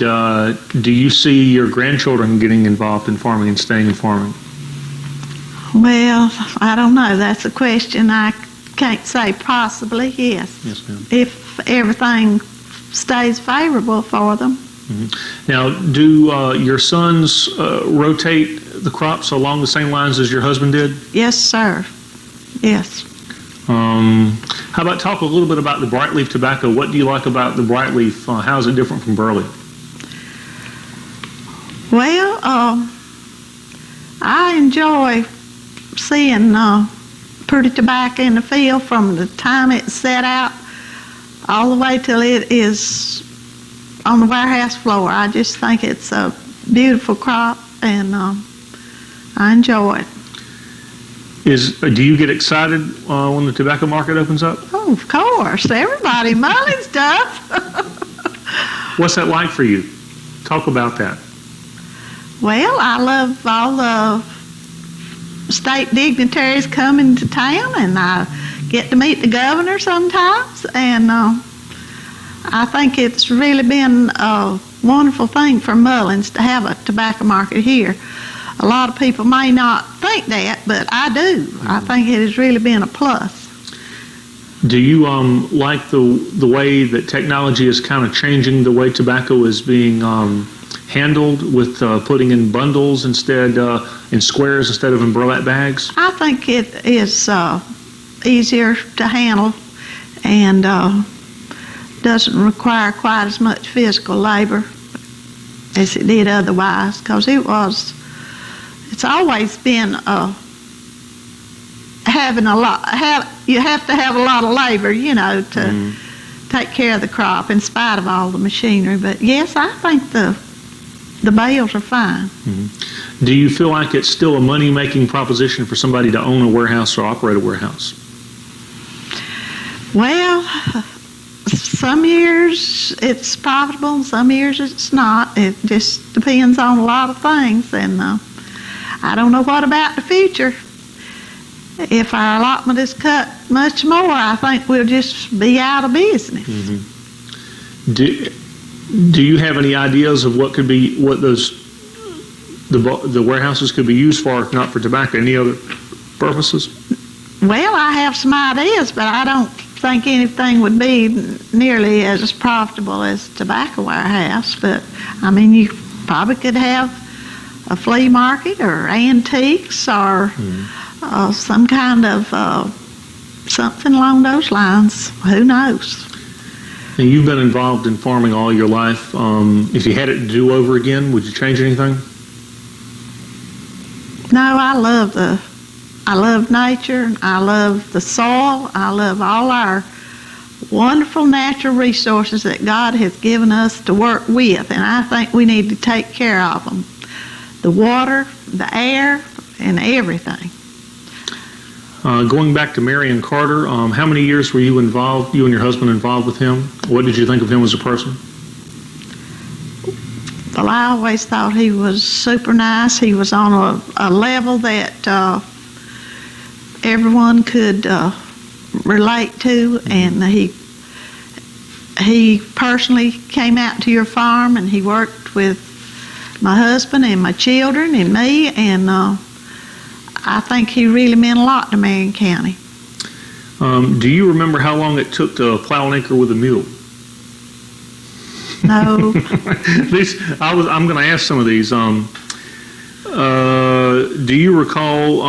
S2: do you see your grandchildren getting involved in farming and staying in farming?
S4: Well, I don't know. That's a question I can't say. Possibly, yes.
S2: Yes, ma'am.
S4: If everything stays favorable for them.
S2: Now, do your sons rotate the crops along the same lines as your husband did?
S4: Yes, sir. Yes.
S2: How about talk a little bit about the Brightleaf tobacco? What do you like about the Brightleaf? How is it different from Burley?
S4: Well, I enjoy seeing pretty tobacco in the field from the time it's set out all the way till it is on the warehouse floor. I just think it's a beautiful crop, and I enjoy it.
S2: Do you get excited when the tobacco market opens up?
S4: Oh, of course. Everybody, Mullins does.
S2: What's that like for you? Talk about that.
S4: Well, I love all the state dignitaries coming to town, and I get to meet the governor sometimes, and I think it's really been a wonderful thing for Mullins to have a tobacco market here. A lot of people may not think that, but I do. I think it has really been a plus.
S2: Do you like the way that technology is kind of changing the way tobacco is being handled, with putting in bundles instead, in squares instead of in burlap bags?
S4: I think it is easier to handle and doesn't require quite as much physical labor as it did otherwise, because it's always been having you have to have a lot of labor, to take care of the crop in spite of all the machinery. But yes, I think the bales are fine.
S2: Mm-hmm. Do you feel like it's still a money-making proposition for somebody to own a warehouse or operate a warehouse?
S4: Well, some years it's profitable, and some years it's not. It just depends on a lot of things, and I don't know what about the future. If our allotment is cut much more, I think we'll just be out of business.
S2: Mm-hmm. Do you have any ideas of what the warehouses could be used for, if not for tobacco, any other purposes?
S4: Well, I have some ideas, but I don't think anything would be nearly as profitable as a tobacco warehouse. But I mean, you probably could have a flea market or antiques or some kind of something along those lines. Who knows?
S2: And you've been involved in farming all your life. If you had it to do over again, would you change anything?
S4: No, I love nature. I love the soil. I love all our wonderful natural resources that God has given us to work with, and I think we need to take care of them. The water, the air, and everything.
S2: Going back to Marion Carter, how many years were you and your husband involved with him? What did you think of him as a person?
S4: Well, I always thought he was super nice. He was on a level that everyone could relate to, and he personally came out to your farm, and he worked with my husband and my children and me, and I think he really meant a lot to Marion County.
S2: Do you remember how long it took to plow an acre with a mule?
S4: No.
S2: I'm going to ask some of these. Do you recall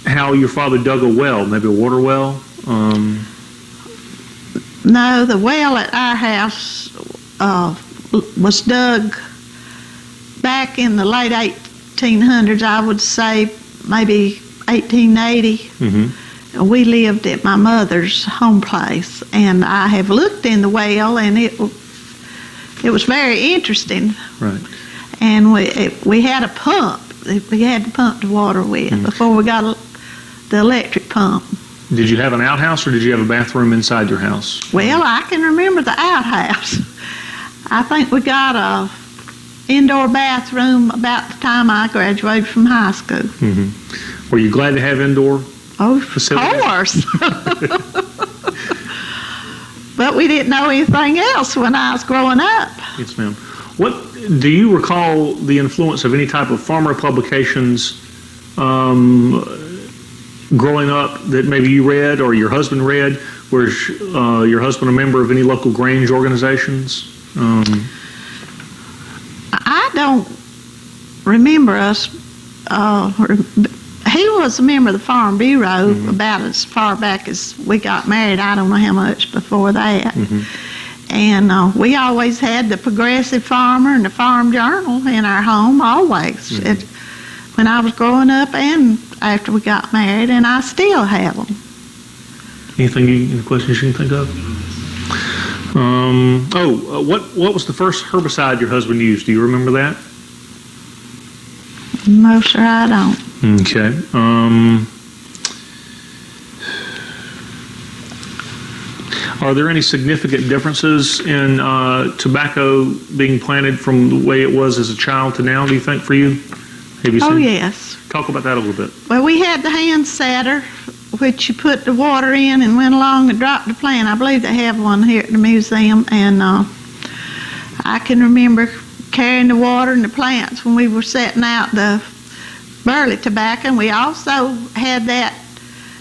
S2: how your father dug a well, maybe a water well?
S4: No, the well at our house was dug back in the late 1800s, I would say maybe 1880. Mm-hmm. We lived at my mother's home place, and I have looked in the well, and it was very interesting.
S2: Right.
S4: And we had a pump. We had to pump the water with before we got the electric pump.
S2: Did you have an outhouse, or did you have a bathroom inside your house?
S4: Well, I can remember the outhouse. I think we got a indoor bathroom about the time I graduated from high school.
S2: Mm-hmm. Were you glad to have indoor facilities?
S4: Of course. But we didn't know anything else when I was growing up.
S2: Yes, ma'am. What do you recall the influence of any type of farmer publications growing up that maybe you read or your husband read? Was your husband a member of any local grange organizations? I
S4: don't remember us he was a member of the Farm Bureau about as far back as we got married. I don't know how much before that. And we always had the Progressive Farmer and the Farm Journal in our home, always. When I was growing up and after we got married, and I still have them.
S2: Any questions you can think of? What was the first herbicide your husband used? Do you remember that?
S4: No, sir, I don't.
S2: Okay. Are there any significant differences in tobacco being planted from the way it was as a child to now, do you think, for you? Have you
S4: Oh,
S2: seen?
S4: yes.
S2: Talk about that a little bit.
S4: Well, we had the hand setter, which you put the water in and went along and dropped the plant. I believe they have one here at the museum, and I can remember carrying the water and the plants when we were setting out the burley tobacco, and we also had that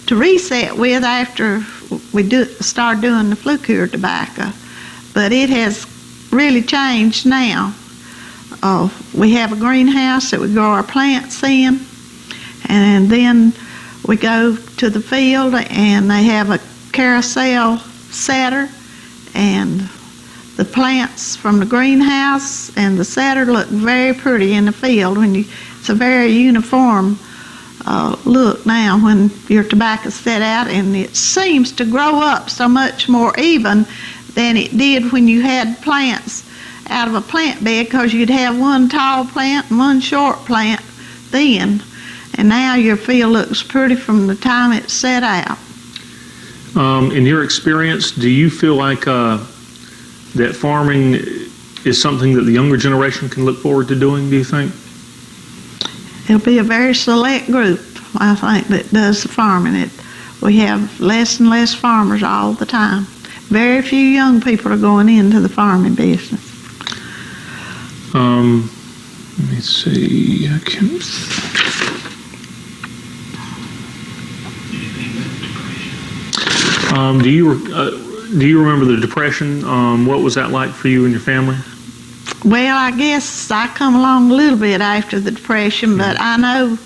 S4: to reset with after we started doing the flue-cure tobacco. But it has really changed now. We have a greenhouse that we grow our plants in, and then we go to the field and they have a carousel setter, and the plants from the greenhouse and the setter look very pretty in the field. It's a very uniform look now when your tobacco's set out, and it seems to grow up so much more even than it did when you had plants out of a plant bed, because you'd have one tall plant and one short plant then, and now your field looks pretty from the time it's set out.
S2: In your experience, do you feel like that farming is something that the younger generation can look forward to doing, do you think?
S4: It'll be a very select group, I think, that does the farming. We have less and less farmers all the time. Very few young people are going into the farming business.
S2: Let me see. Do you remember the Depression? What was that like for you and your family?
S4: Well, I guess I come along a little bit after the Depression, but I know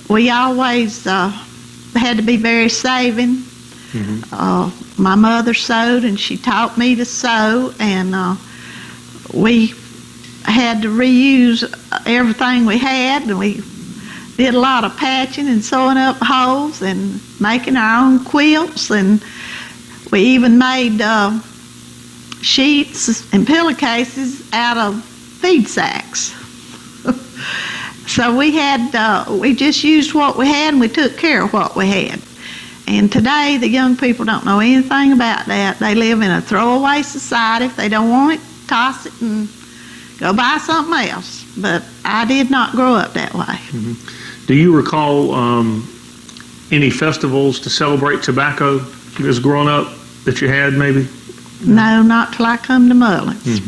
S4: we always had to be very saving. My mother sewed, and she taught me to sew, and we had to reuse everything we had, and we did a lot of patching and sewing up holes and making our own quilts, and we even made sheets and pillowcases out of feed sacks. So we just used what we had, and we took care of what we had. And today, the young people don't know anything about that. They live in a throwaway society. If they don't want it, toss it and go buy something else. But I did not grow up that way.
S2: Do you recall any festivals to celebrate tobacco as growing up that you had, maybe?
S4: No, not till I come to Mullins.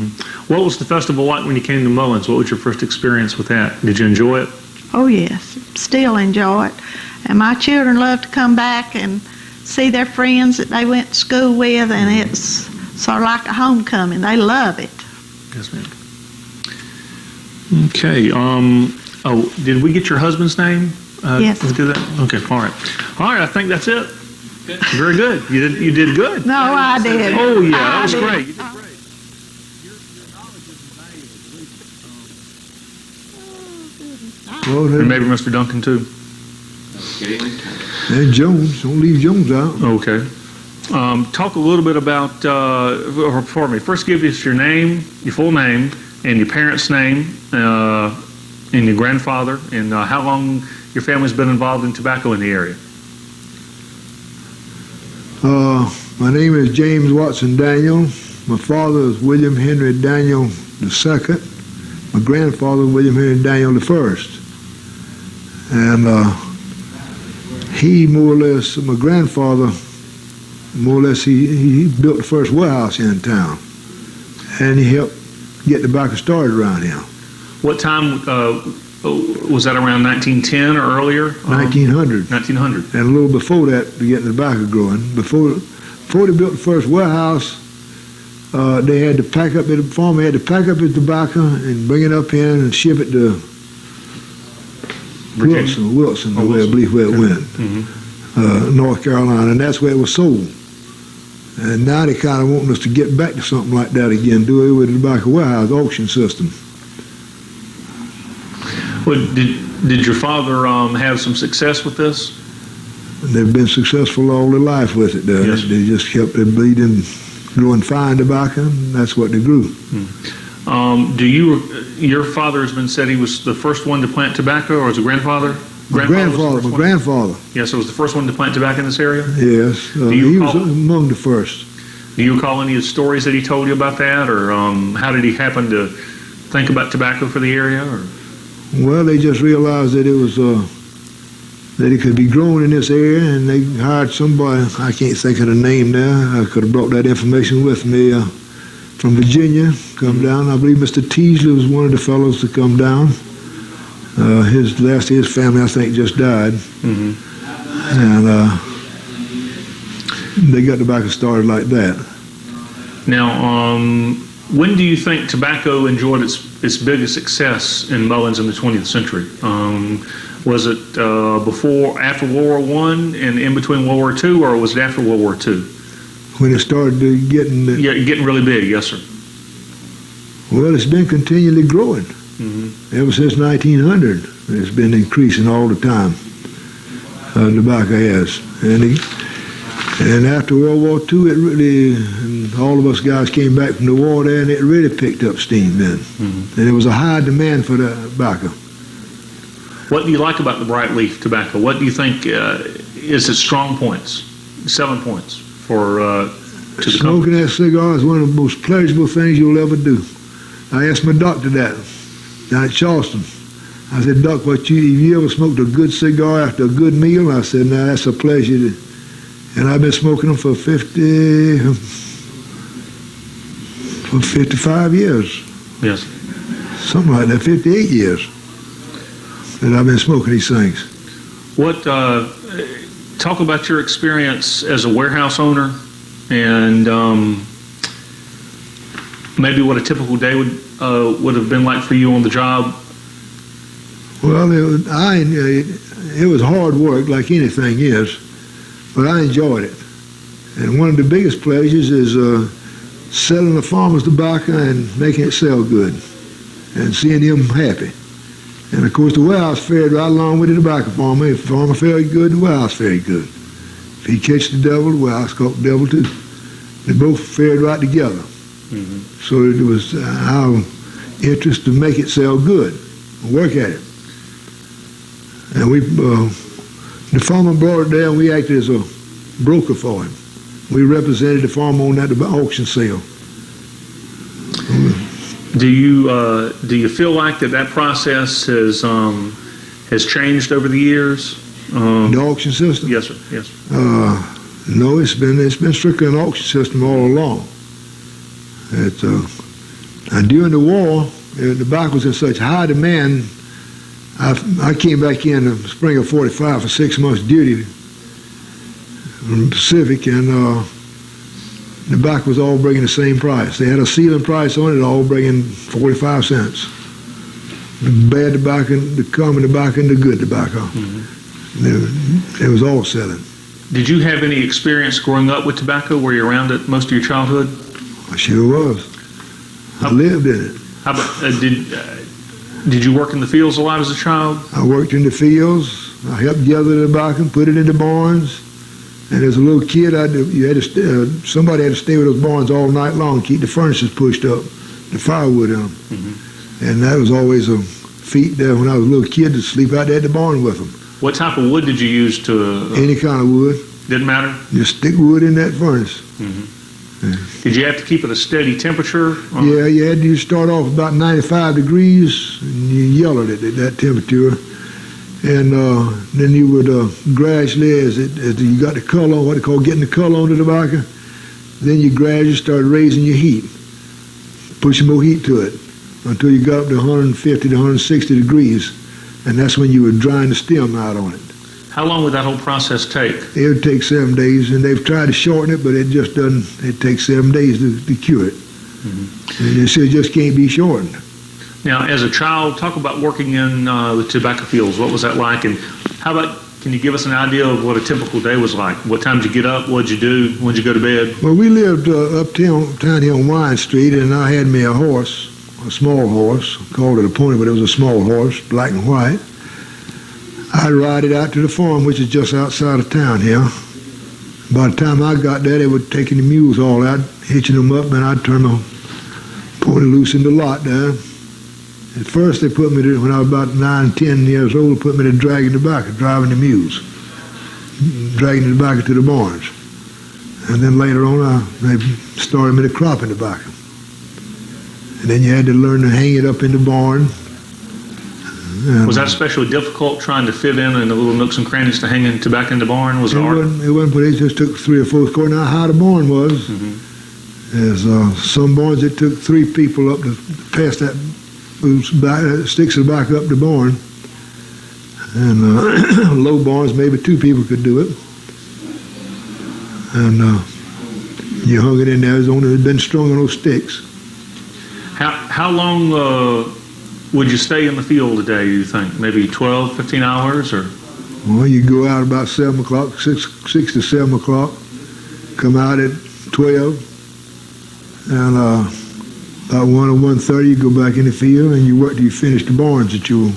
S2: What was the festival like when you came to Mullins? What was your first experience with that? Did you enjoy it?
S4: Oh, yes. Still enjoy it. And my children love to come back and see their friends that they went to school with, and it's sort of like a homecoming. They love it.
S2: Yes, ma'am. Okay. Did we get your husband's name?
S4: Yes.
S2: Did we do that? Okay. All right. All right. I think that's it. Good. Very good. You did good.
S4: No, I did.
S2: Oh yeah, that was great. You did great.
S5: Well,
S2: And maybe Mr. Duncan too.
S5: and Jones, don't leave Jones out.
S2: Okay. Talk a little bit about, for me, first give us your name, your full name, and your parents' name, and your grandfather, and how long your family's been involved in tobacco in the area.
S5: My name is James Watson Daniel. My father is William Henry Daniel II. My grandfather, William Henry Daniel I. And he more or less, my grandfather, more or less, he built the first warehouse here in town. And he helped get tobacco started around here.
S2: What time, was that around 1910 or earlier?
S5: 1900.
S2: 1900.
S5: And a little before that, to get the tobacco growing. Before they built the first warehouse, they had to pack up, the farmer had to pack up his tobacco and bring it up in and ship it to
S2: Virginia?
S5: Wilson,
S2: Oh,
S5: I believe where it went. North Carolina, and that's where it was sold. And now they kind of wanting us to get back to something like that again, do it with the tobacco warehouse auction system.
S2: Well, did your father have some success with this?
S5: And they've been successful all their life with it.
S2: Yes.
S5: They just kept it bleeding, growing fine tobacco, and that's what they grew.
S2: Your father has been said he was the first one to plant tobacco, or was it grandfather?
S5: My grandfather.
S2: Yes, it was the first one to plant tobacco in this area?
S5: Yes, he was among the first.
S2: Do you recall any of the stories that he told you about that, or how did he happen to think about tobacco for the area? Or?
S5: Well, they just realized that it was that it could be grown in this area, and they hired somebody. I can't think of the name now. I could have brought that information with me from Virginia. Come down. I believe Mr. Teasley was one of the fellows to come down. His family, I think, just died, and they got tobacco started like that.
S2: Now, when do you think tobacco enjoyed its biggest success in Mullins in the 20th century? Was it after World War I and in between World War II, or was it after World War II?
S5: When it started
S2: getting really big, yes, sir.
S5: Well, it's been continually growing. Ever since 1900, it's been increasing all the time. Tobacco has, and after World War II, it really, and all of us guys came back from the war there, and it really picked up steam then. And there was a high demand for the tobacco.
S2: What do you like about the bright leaf tobacco? What do you think is its strong points, selling points for to the
S5: Smoking that cigar is one of the most pleasurable things you'll ever do. I asked my doctor that down at Charleston. I said, Doc, if you ever smoked a good cigar after a good meal? I said, now that's a pleasure. And I've been smoking them for 55 years.
S2: Yes.
S5: Something like that, 58 years that I've been smoking these things.
S2: What, talk about your experience as a warehouse owner and maybe what a typical day would have been like for you on the job.
S5: Well, it was hard work like anything is, but I enjoyed it. And one of the biggest pleasures is selling the farmer's tobacco and making it sell good and seeing him happy. And of course the warehouse fared right along with the tobacco farmer. If the farmer fared good, the warehouse fared good. If he catch the devil, the warehouse caught the devil too. They both fared right together. So it was our interest to make it sell good, work at it. And the farmer brought it there, and we acted as a broker for him. We represented the farmer on that auction sale.
S2: Do you feel like that process has changed over the years?
S5: The auction system?
S2: Yes, sir. Yes.
S5: No, it's been strictly an auction system all along. And during the war, the tobacco was in such high demand. I came back in the spring of '45 for 6 months duty from the Pacific, and the tobacco was all bringing the same price. They had a ceiling price on it, all bringing 45 cents. The bad tobacco, the common tobacco, and the good tobacco. It was all selling.
S2: Did you have any experience growing up with tobacco? Were you around it most of your childhood?
S5: I sure was. I lived in it.
S2: How about did you work in the fields a lot as a child?
S5: I worked in the fields. I helped gather the tobacco and put it in the barns. And as a little kid, somebody had to stay with those barns all night long, keep the furnaces pushed up, the firewood in them. And that was always a feat there when I was a little kid to sleep out there at the barn with them.
S2: What type of wood did you use to?
S5: Any kind of wood.
S2: Didn't matter?
S5: Just stick wood in that furnace.
S2: Did you have to keep it a steady temperature?
S5: Yeah, you had to start off about 95 degrees, and you yelled it at that temperature. And then you would gradually, as you got the color, what they call getting the color on the tobacco, then you gradually started raising your heat, pushing more heat to it, until you got up to 150 to 160 degrees, and that's when you were drying the stem out on it.
S2: How long would that whole process take?
S5: It would take 7 days, and they've tried to shorten it, but it just doesn't. It takes 7 days to cure it. And it just can't be shortened.
S2: Now, as a child, talk about working in the tobacco fields. What was that like? And how about, can you give us an idea of what a typical day was like? What time did you get up? What did you do? When did you go to bed?
S5: Well, we lived uptown here on Wine Street, and I had me a horse, a small horse. I called it a pony, but it was a small horse, black and white. I'd ride it out to the farm, which is just outside of town here. By the time I got there, they were taking the mules all out, hitching them up, and I'd turn the pony loose in the lot there. At first, they put me to, when I was about 9, 10 years old, put me to dragging tobacco, driving the mules, dragging the tobacco to the barns. And then later on, they started me to cropping tobacco. And then you had to learn to hang it up in the barn.
S2: Was that especially difficult, trying to fit in the little nooks and crannies to hang in tobacco in the barn? Was it hard?
S5: It wasn't, but it just took 3 or 4 quarters. Now, how the barn was, there's some barns that took 3 people up to pass that sticks of tobacco up the barn. And low barns, maybe 2 people could do it. And you hung it in there. It had been strung on those sticks.
S2: How long would you stay in the field a day, you think? Maybe 12, 15 hours? Or?
S5: Well, you go out about 7 o'clock, 6 to 7 o'clock, come out at 12, and about 1 or 1:30 you go back in the field and you work till you finish the barns that you were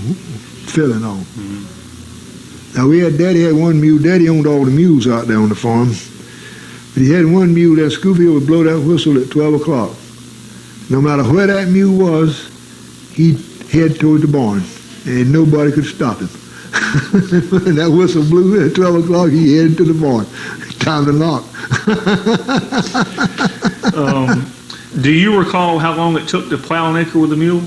S5: filling on. Now, Daddy had one mule. Daddy owned all the mules out there on the farm. But he had one mule that Scooby would blow that whistle at 12 o'clock. No matter where that mule was, he'd head toward the barn, and nobody could stop him. When that whistle blew at 12 o'clock, he headed to the barn. Time to knock.
S2: Do you recall how long it took to plow an acre with a mule?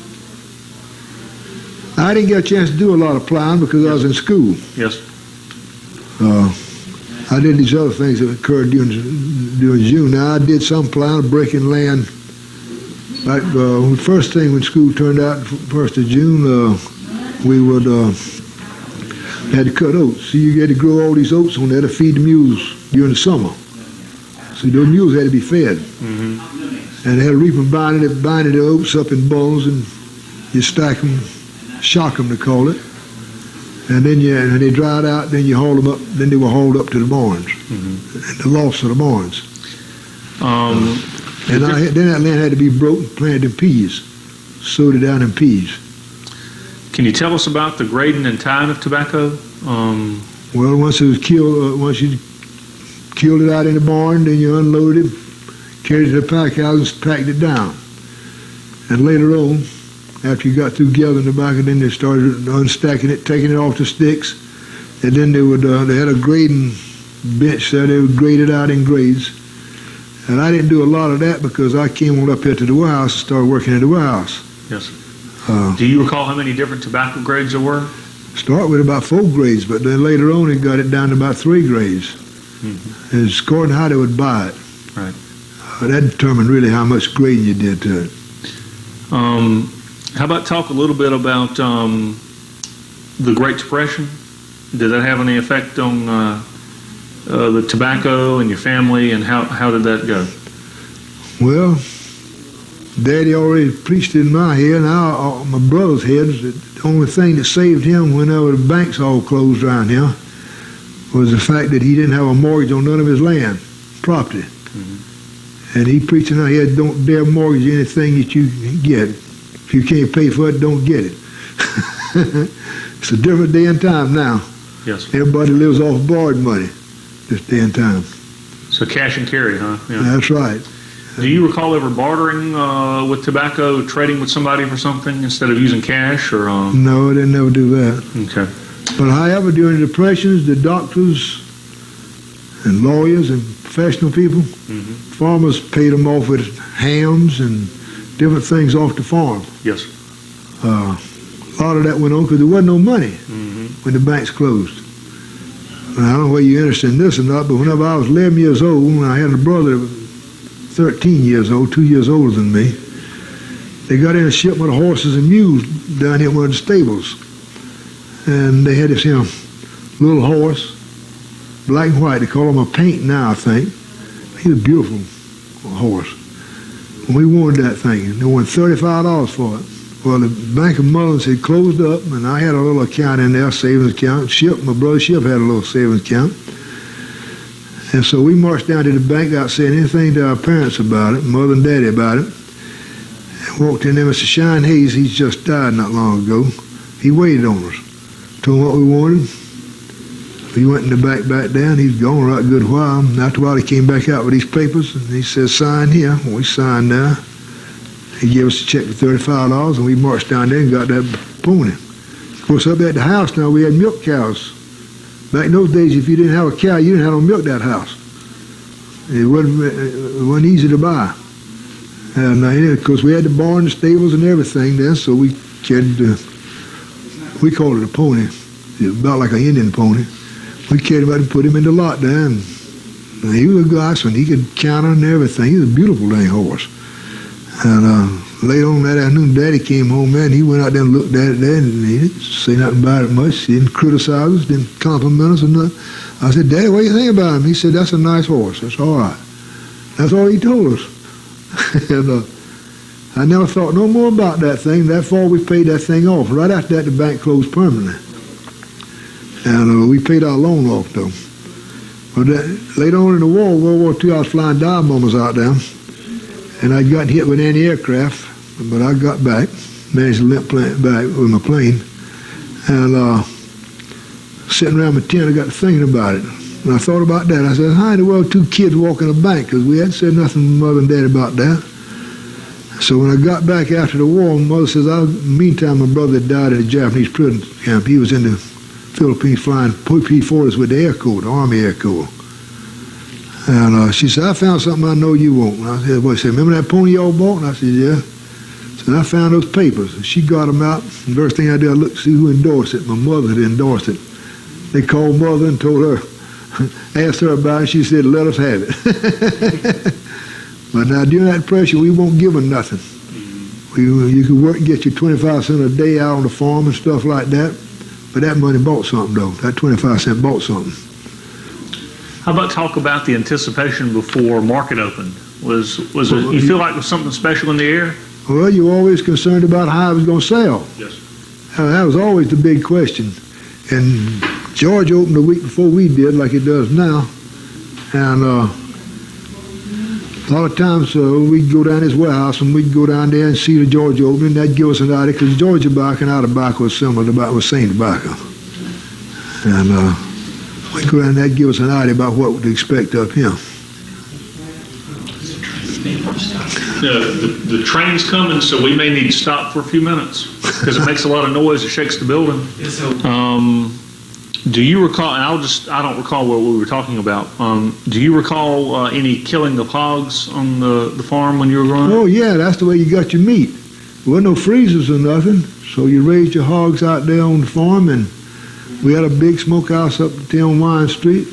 S5: I didn't get a chance to do a lot of plowing because I was in school.
S2: Yes.
S5: I did these other things that occurred during June. Now, I did some plowing, breaking land. Like the first thing when school turned out, 1st of June, we would had to cut oats. So you had to grow all these oats on there to feed the mules during the summer. So those mules had to be fed. And they had a reaper binding the oats up in bundles, and you stack them, shock them, they call it. And then and they dried out, then you haul them up, then they were hauled up to the barns, the lofts of the barns. And then that land had to be broken, planted in peas, sowed it down in peas.
S2: Can you tell us about the grading and tying of tobacco?
S5: Well, once it was killed, once you killed it out in the barn, then you unloaded it, carried it to the pack house, and packed it down. And later on, after you got through gathering the tobacco, then they started unstacking it, taking it off the sticks, and then they had a grading bench there. They would grade it out in grades. And I didn't do a lot of that because I came on up here to the warehouse and started working at the warehouse.
S2: Yes. Do you recall how many different tobacco grades there were?
S5: Start with about 4 grades, but then later on it got it down to about 3 grades. It's according to how they would buy it.
S2: Right.
S5: That determined really how much grading you did to it.
S2: How about talk a little bit about the Great Depression? Did that have any effect on the tobacco and your family, and how did that go?
S5: Well, Daddy already preached in my head, and my brother's head. The only thing that saved him whenever the banks all closed around here was the fact that he didn't have a mortgage on none of his land, property. And he preached in our head, don't dare mortgage anything that you get. If you can't pay for it, don't get it. It's a different day and time now.
S2: Yes.
S5: Everybody lives off borrowed money this day and time.
S2: So cash and carry, huh? Yeah.
S5: That's right.
S2: Do you recall ever bartering with tobacco, trading with somebody for something instead of using cash? Or
S5: No, I didn't never do that.
S2: Okay.
S5: But however, during the Depressions, the doctors and lawyers and professional people, farmers paid them off with hams and different things off the farm.
S2: Yes.
S5: A lot of that went on because there wasn't no money when the banks closed. And I don't know whether you're interested in this or not, but whenever I was 11 years old, and I had a brother that was 13 years old, 2 years older than me, they got in a shipment of horses and mules down here at one of the stables. And they had this little horse, black and white. They call him a paint now, I think. He was a beautiful horse. And we wanted that thing. They wanted $35 for it. Well, the Bank of Mullins had closed up, and I had a little account in there, savings account. My brother Ship had a little savings account. And so we marched down to the bank without saying anything to our parents about it, mother and daddy about it. And walked in there, Mr. Shine Hayes, he's just died not long ago. He waited on us, told him what we wanted. We went in the back down. He's gone right a good while. After a while, he came back out with these papers, and he said, sign here. Well, we signed there. He gave us a check for $35, and we marched down there and got that pony. Of course, up at the house now, we had milk cows. Back in those days, if you didn't have a cow, you didn't have no milk at that house. It wasn't easy to buy. And of course, we had the barn, the stables, and everything then, so we carried we called it a pony. It was about like an Indian pony. We carried him out and put him in the lot there, and he was a nice one. He could count on everything. He was a beautiful dang horse. And later on that afternoon, Daddy came home, man. He went out there and looked at it there, and he didn't say nothing about it much. He didn't criticize us, didn't compliment us or nothing. I said, Daddy, what do you think about him? He said, that's a nice horse. That's all right. That's all he told us. And I never thought no more about that thing. That fall, we paid that thing off. Right after that, the bank closed permanently. And we paid our loan off, though. But later on in the war, World War II, I was flying dive bombers out there. And I got hit with anti-aircraft, but I got back, managed to limp back with my plane. And sitting around my tent, I got to thinking about it. And I thought about that. I said, how in the world 2 kids walk in a bank? Because we hadn't said nothing to Mother and Daddy about that. So when I got back after the war, Mother says, meantime, my brother had died at a Japanese prison camp. He was in the Philippines flying P-40s with the Air Corps, the Army Air Corps. And she said, I found something I know you won't. And I said, what? She said, remember that pony y'all bought? And I said, yeah. So I found those papers. And she got them out. And the first thing I did, I looked to see who endorsed it. My mother had endorsed it. They called Mother and told her, asked her about it. She said, let us have it. But now, during that pressure, we won't give them nothing. You could work and get you 25 cents a day out on the farm and stuff like that. But that money bought something, though. That 25 cents bought something.
S2: How about talk about the anticipation before market opened? Was it, you feel like there was something special in the air?
S5: Well, you were always concerned about how it was going to sell.
S2: Yes.
S5: That was always the big question. And Georgia opened a week before we did, like it does now. And a lot of times we'd go down this warehouse and we'd go down there and see the Georgia opening. That'd give us an idea, because Georgia tobacco and our tobacco was similar to the same tobacco. And we'd go down and that'd give us an idea about what to expect of him.
S2: The train's coming, so we may need to stop for a few minutes because it makes a lot of noise. It shakes the building. Do you recall, and I don't recall what we were talking about. Do you recall any killing of hogs on the farm when you were growing up?
S5: Oh, yeah, that's the way you got your meat. There wasn't no freezers or nothing, so you raised your hogs out there on the farm, and we had a big smokehouse up there on Wine Street.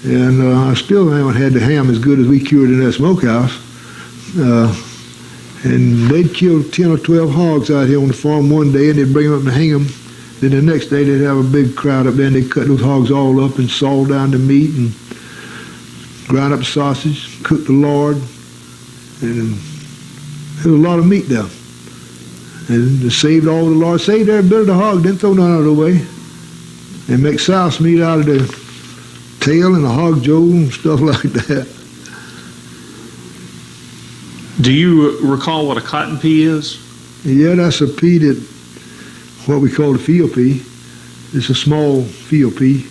S5: And I still haven't had the ham as good as we cured in that smokehouse. And they'd kill 10 or 12 hogs out here on the farm one day, and they'd bring them up and hang them. Then the next day they'd have a big crowd up there, and they'd cut those hogs all up and saw down the meat and grind up the sausage, cook the lard. And there was a lot of meat there. And they saved all the lard, saved every bit of the hog, didn't throw none of it away. They make sauce meat out of the tail and the hog joe and stuff like that.
S2: Do you recall what a cotton pea is?
S5: Yeah, that's a pea that, what we call the field pea. It's a small field pea.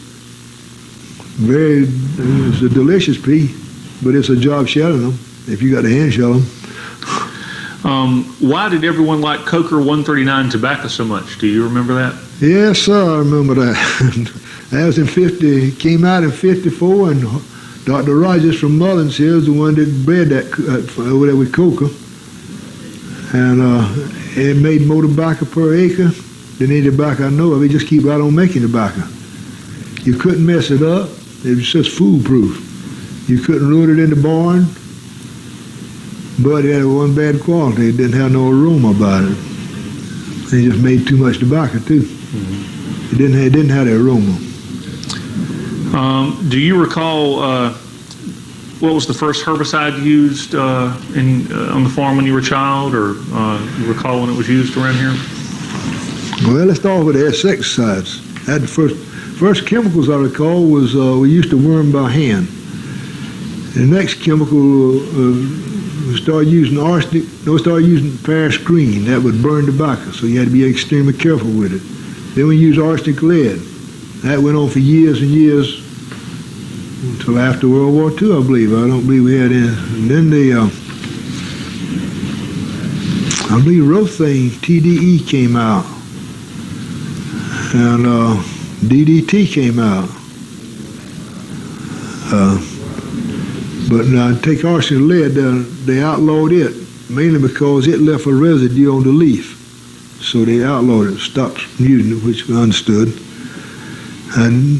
S5: It's a delicious pea, but it's a job shelling them, if you got to hand shell them.
S2: Why did everyone like Coker 139 tobacco so much? Do you remember that?
S5: Yes, sir, I remember that. That was in 50, came out in 54, and Dr. Rogers from Mullins here is the one that bred that over there with Coker. And it made more tobacco per acre than any tobacco I know of. It just keep right on making tobacco. You couldn't mess it up. It was just foolproof. You couldn't ruin it in the barn, but it had one bad quality. It didn't have no aroma about it. It just made too much tobacco too. Mm-hmm. It didn't have the aroma.
S2: Do you recall what was the first herbicide used on the farm when you were a child, or you recall when it was used around here?
S5: Well, let's start with the insecticides. That the first chemicals I recall was we used to worm by hand. The next chemical we started using arsenic. No, we started using Paris green. That would burn tobacco, so you had to be extremely careful with it. Then we used arsenic lead. That went on for years and years until after World War II, I believe. I don't believe we had any. And then I believe Rothane, TDE came out. And DDT came out. But now take arsenic lead, they outlawed it, mainly because it left a residue on the leaf. So they outlawed it, stopped using it, which we understood. And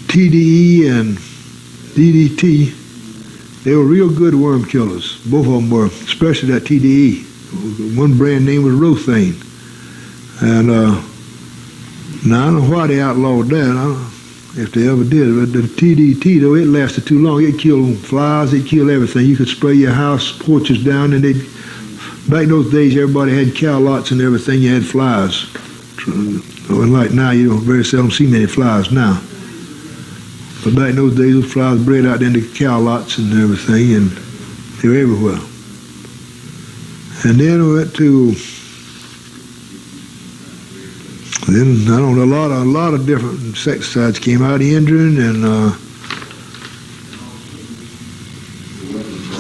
S5: TDE and DDT, they were real good worm killers. Both of them were, especially that TDE. One brand name was Rothane. And now, I don't know why they outlawed that. I don't know if they ever did. But the TDT, though, it lasted too long. It killed flies. It killed everything. You could spray your house porches down, and back in those days, everybody had cow lots and everything. You had flies. And like now, you don't very seldom see many flies now. But back in those days, those flies bred out into cow lots and everything, and they were everywhere. And then we went to... Then, I don't know, a lot of different insecticides came out, Indrin,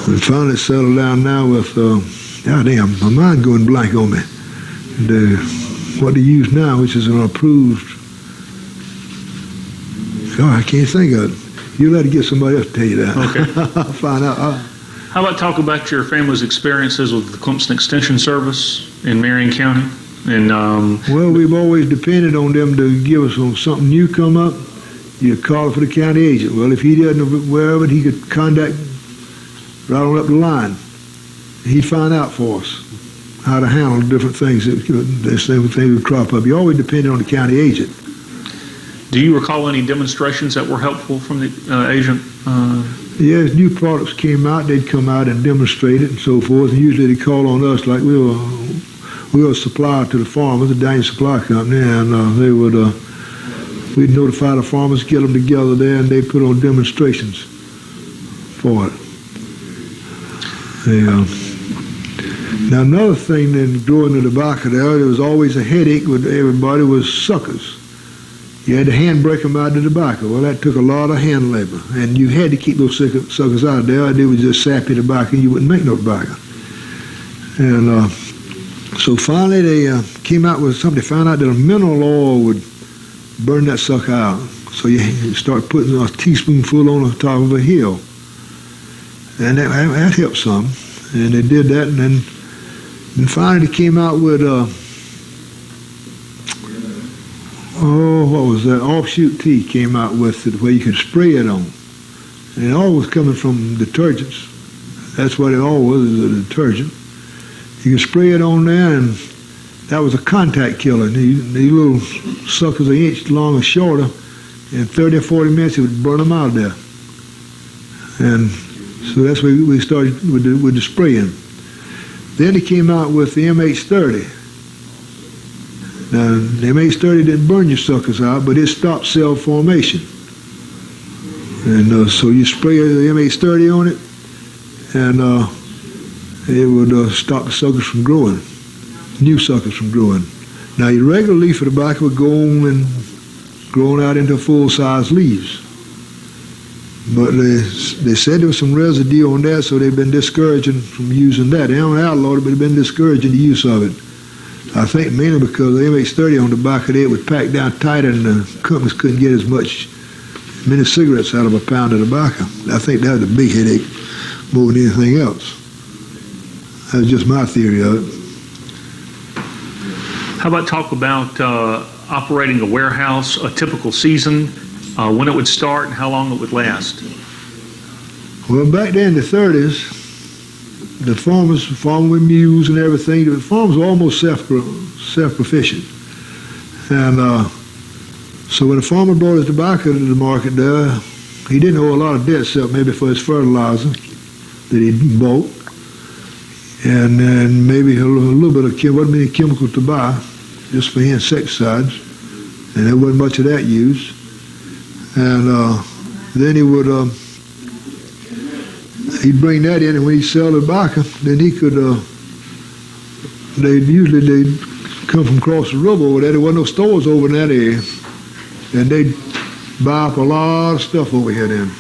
S5: and finally settled down now with, goddamn, my mind going blank on me. What they use now, which is an approved, I can't think of it. You'll have to get somebody else to tell you that.
S2: Okay.
S5: I'll find out.
S2: How about talk about your family's experiences with the Clemson Extension Service in Marion County? And
S5: well, we've always depended on them to give us when something new come up. You call for the county agent. Well, if he doesn't aware of it, he could contact right on up the line. He'd find out for us how to handle different things that would crop up. You always depended on the county agent.
S2: do you recall any demonstrations that were helpful from the agent?
S5: Yeah, as new products came out, they'd come out and demonstrate it and so forth. And usually they'd call on us like we were a supplier to the farmers, the Daniel Supply Company, and we'd notify the farmers, get them together there, and they'd put on demonstrations for it. Now another thing in growing the tobacco there was always a headache with everybody was suckers. You had to hand break them out of the tobacco. Well, that took a lot of hand labor, and you had to keep those suckers out of there. They would just sap your tobacco, and you wouldn't make no tobacco. And so finally they came out with something. They found out that a mineral oil would burn that sucker out. So you start putting a teaspoonful on the top of a hill. And that helped some. And they did that, and then finally they came out with, what was that? Offshoot tea came out with it where you could spray it on. And it all was coming from detergents. That's what it all was, is a detergent. You could spray it on there, and that was a contact killer. These little suckers, an inch long or shorter, in 30 or 40 minutes, it would burn them out there. And so that's where we started with the spraying. Then they came out with the MH30. Now, the MH30 didn't burn your suckers out, but it stopped cell formation. And so you spray the MH30 on it, and it would stop the suckers from growing, new suckers from growing. Now, your regular leaf of tobacco would go on and growing out into full-size leaves. But they said there was some residue on that, so they've been discouraging from using that. They haven't outlawed it, but they've been discouraging the use of it. I think mainly because the MH30 on the back of it would pack down tighter, and the companies couldn't get many cigarettes out of a pound of tobacco. I think that was a big headache more than anything else. That was just my theory of it.
S2: How about talk about operating a warehouse, a typical season, when it would start and how long it would last?
S5: Well, back then in the 30s, the farmers farming with mules and everything. The farmers were almost self-sufficient. And so when a farmer brought his tobacco to the market there, He didn't owe a lot of debt except maybe for his fertilizer that he bought, and maybe a little bit of wasn't many chemicals to buy, just for insecticides, and there wasn't much of that used. And then he'd bring that in, and when he'd sell the tobacco, then he could. They'd come from across the river over there. There wasn't no stores over in that area, and they'd buy up a lot of stuff over here then.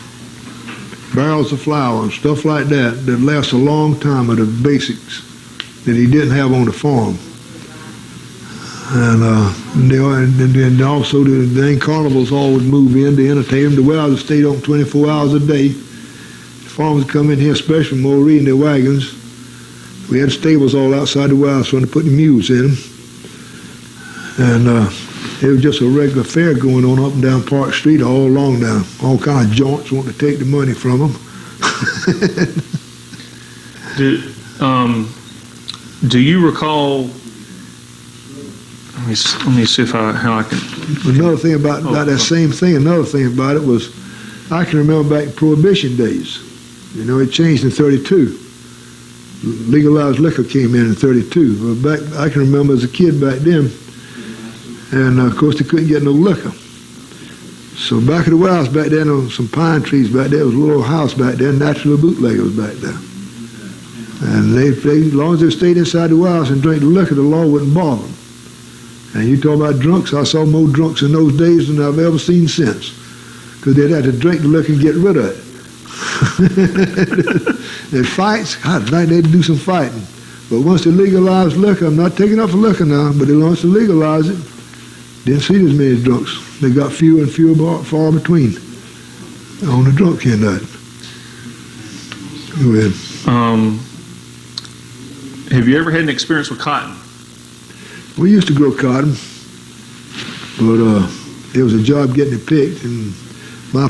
S5: Barrels of flour and stuff like that lasts a long time, of the basics that he didn't have on the farm. And then also the dang carnivals all would move in to entertain them. The warehouses stayed open 24 hours a day. The farmers would come in here, especially from Moree in their wagons. We had stables all outside the warehouse trying to put the mules in them. And it was just a regular fair going on up and down Park Street all along down. All kind of joints wanting to take the money from them.
S2: Do you recall? Let me see how I can.
S5: Another thing about that same thing. Another thing about it was, I can remember back in Prohibition days. You know, it changed in '32. Legalized liquor came in '32. But I can remember as a kid back then. And, of course, they couldn't get no liquor. So back at the warehouse back then, on some pine trees back there, was a little house back there, natural bootleggers back there. And as long as they stayed inside the warehouse and drank the liquor, the law wouldn't bother them. And you talk about drunks, I saw more drunks in those days than I've ever seen since. Because they'd have to drink the liquor and get rid of it. And fights, God, they'd do some fighting. But once they legalized liquor, I'm not taking up for liquor now, but once they legalized it, didn't see as many drunks. They got fewer and fewer far between on the drunk end of it. Go ahead.
S2: Have you ever had an experience with cotton?
S5: We used to grow cotton, but it was a job getting it picked. And my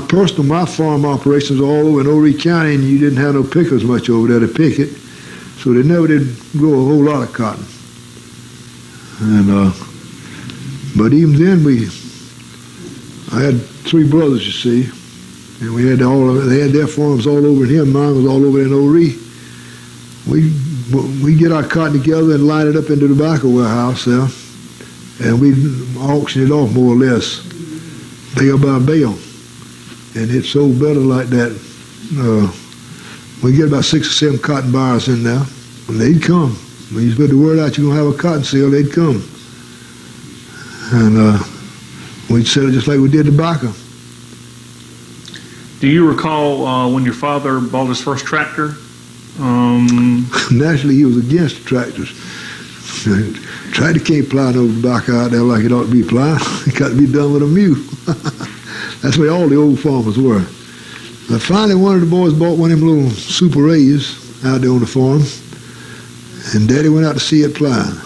S5: farm operations were all over in Horry County, and you didn't have no pickers much over there to pick it. So they never did grow a whole lot of cotton. And but even then, I had three brothers, you see, and we had they had their farms all over here. Mine was all over in Horry. We get our cotton together and line it up into the tobacco warehouse there, and we auction it off more or less, bale by bale, and it sold better like that. We get about 6 or 7 cotton buyers in there, and they'd come. When you put the word out you're going to have a cotton sale, they'd come. And we'd sell it just like we did tobacco.
S2: Do you recall when your father bought his first tractor?
S5: Naturally, he was against the tractors. Tractor can't plow no tobacco out there like it ought to be plowed. It got to be done with a mule. That's the way all the old farmers were. But finally, one of the boys bought one of them little Super A's out there on the farm, and Daddy went out to see it plowed.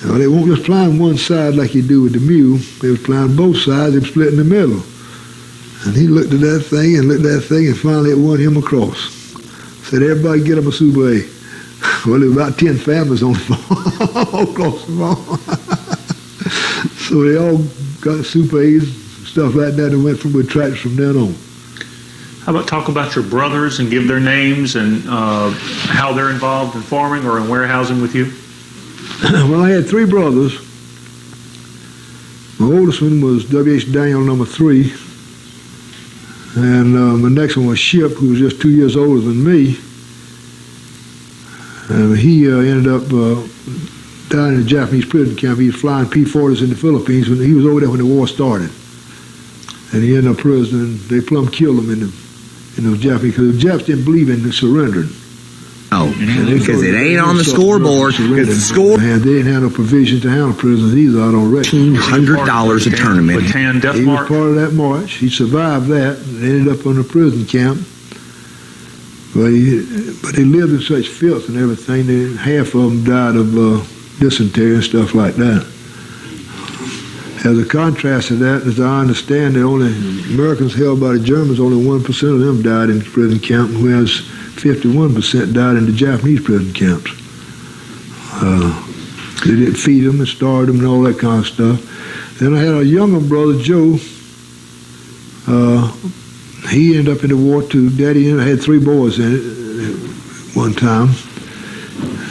S5: Well, they won't just plow on one side like you do with the mule. They was plowing both sides. They were split in the middle. And he looked at that thing and finally it won him across. Said, everybody get up a Super A. Well, there were about 10 families on the farm, all across the farm. So they all got Super A's, stuff like that, and went with tractors from then on.
S2: How about talk about your brothers and give their names and how they're involved in farming or in warehousing with you?
S5: Well, I had 3 brothers. My oldest one was W.H. Daniel, number 3. And my next one was Ship, who was just 2 years older than me. He ended up dying in a Japanese prison camp. He was flying P-40s in the Philippines. When he was over there when the war started. And he ended up prison, and they plumb killed him in those Japanese, because the Japs didn't believe in surrendering.
S6: Oh, because it ain't on the scoreboard. Because the score.
S5: And they didn't have no provisions to handle prisoners either out on record.
S6: $1,500 a tournament.
S5: He was part of that march. He survived that and ended up on the prison camp. But they lived in such filth and everything that half of them died of dysentery and stuff like that. As a contrast to that, as I understand it, only Americans held by the Germans, only 1% of them died in the prison camp, whereas 51% died in the Japanese prison camps. They didn't feed them and starve them and all that kind of stuff. Then I had a younger brother, Joe. he ended up in the war too. Daddy had 3 boys in it at one time.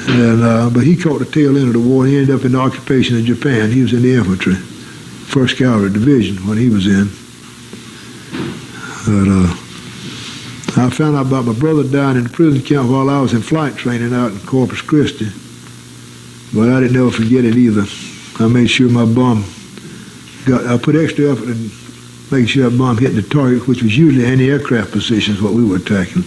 S5: And but he caught the tail end of the war. He ended up in the occupation in Japan. He was in the infantry, 1st Cavalry Division when he was in. But I found out about my brother dying in the prison camp while I was in flight training out in Corpus Christi. But I didn't never forget it either. I made sure my bomb I put extra effort in making sure that bomb hit the target, which was usually anti-aircraft positions, what we were attacking.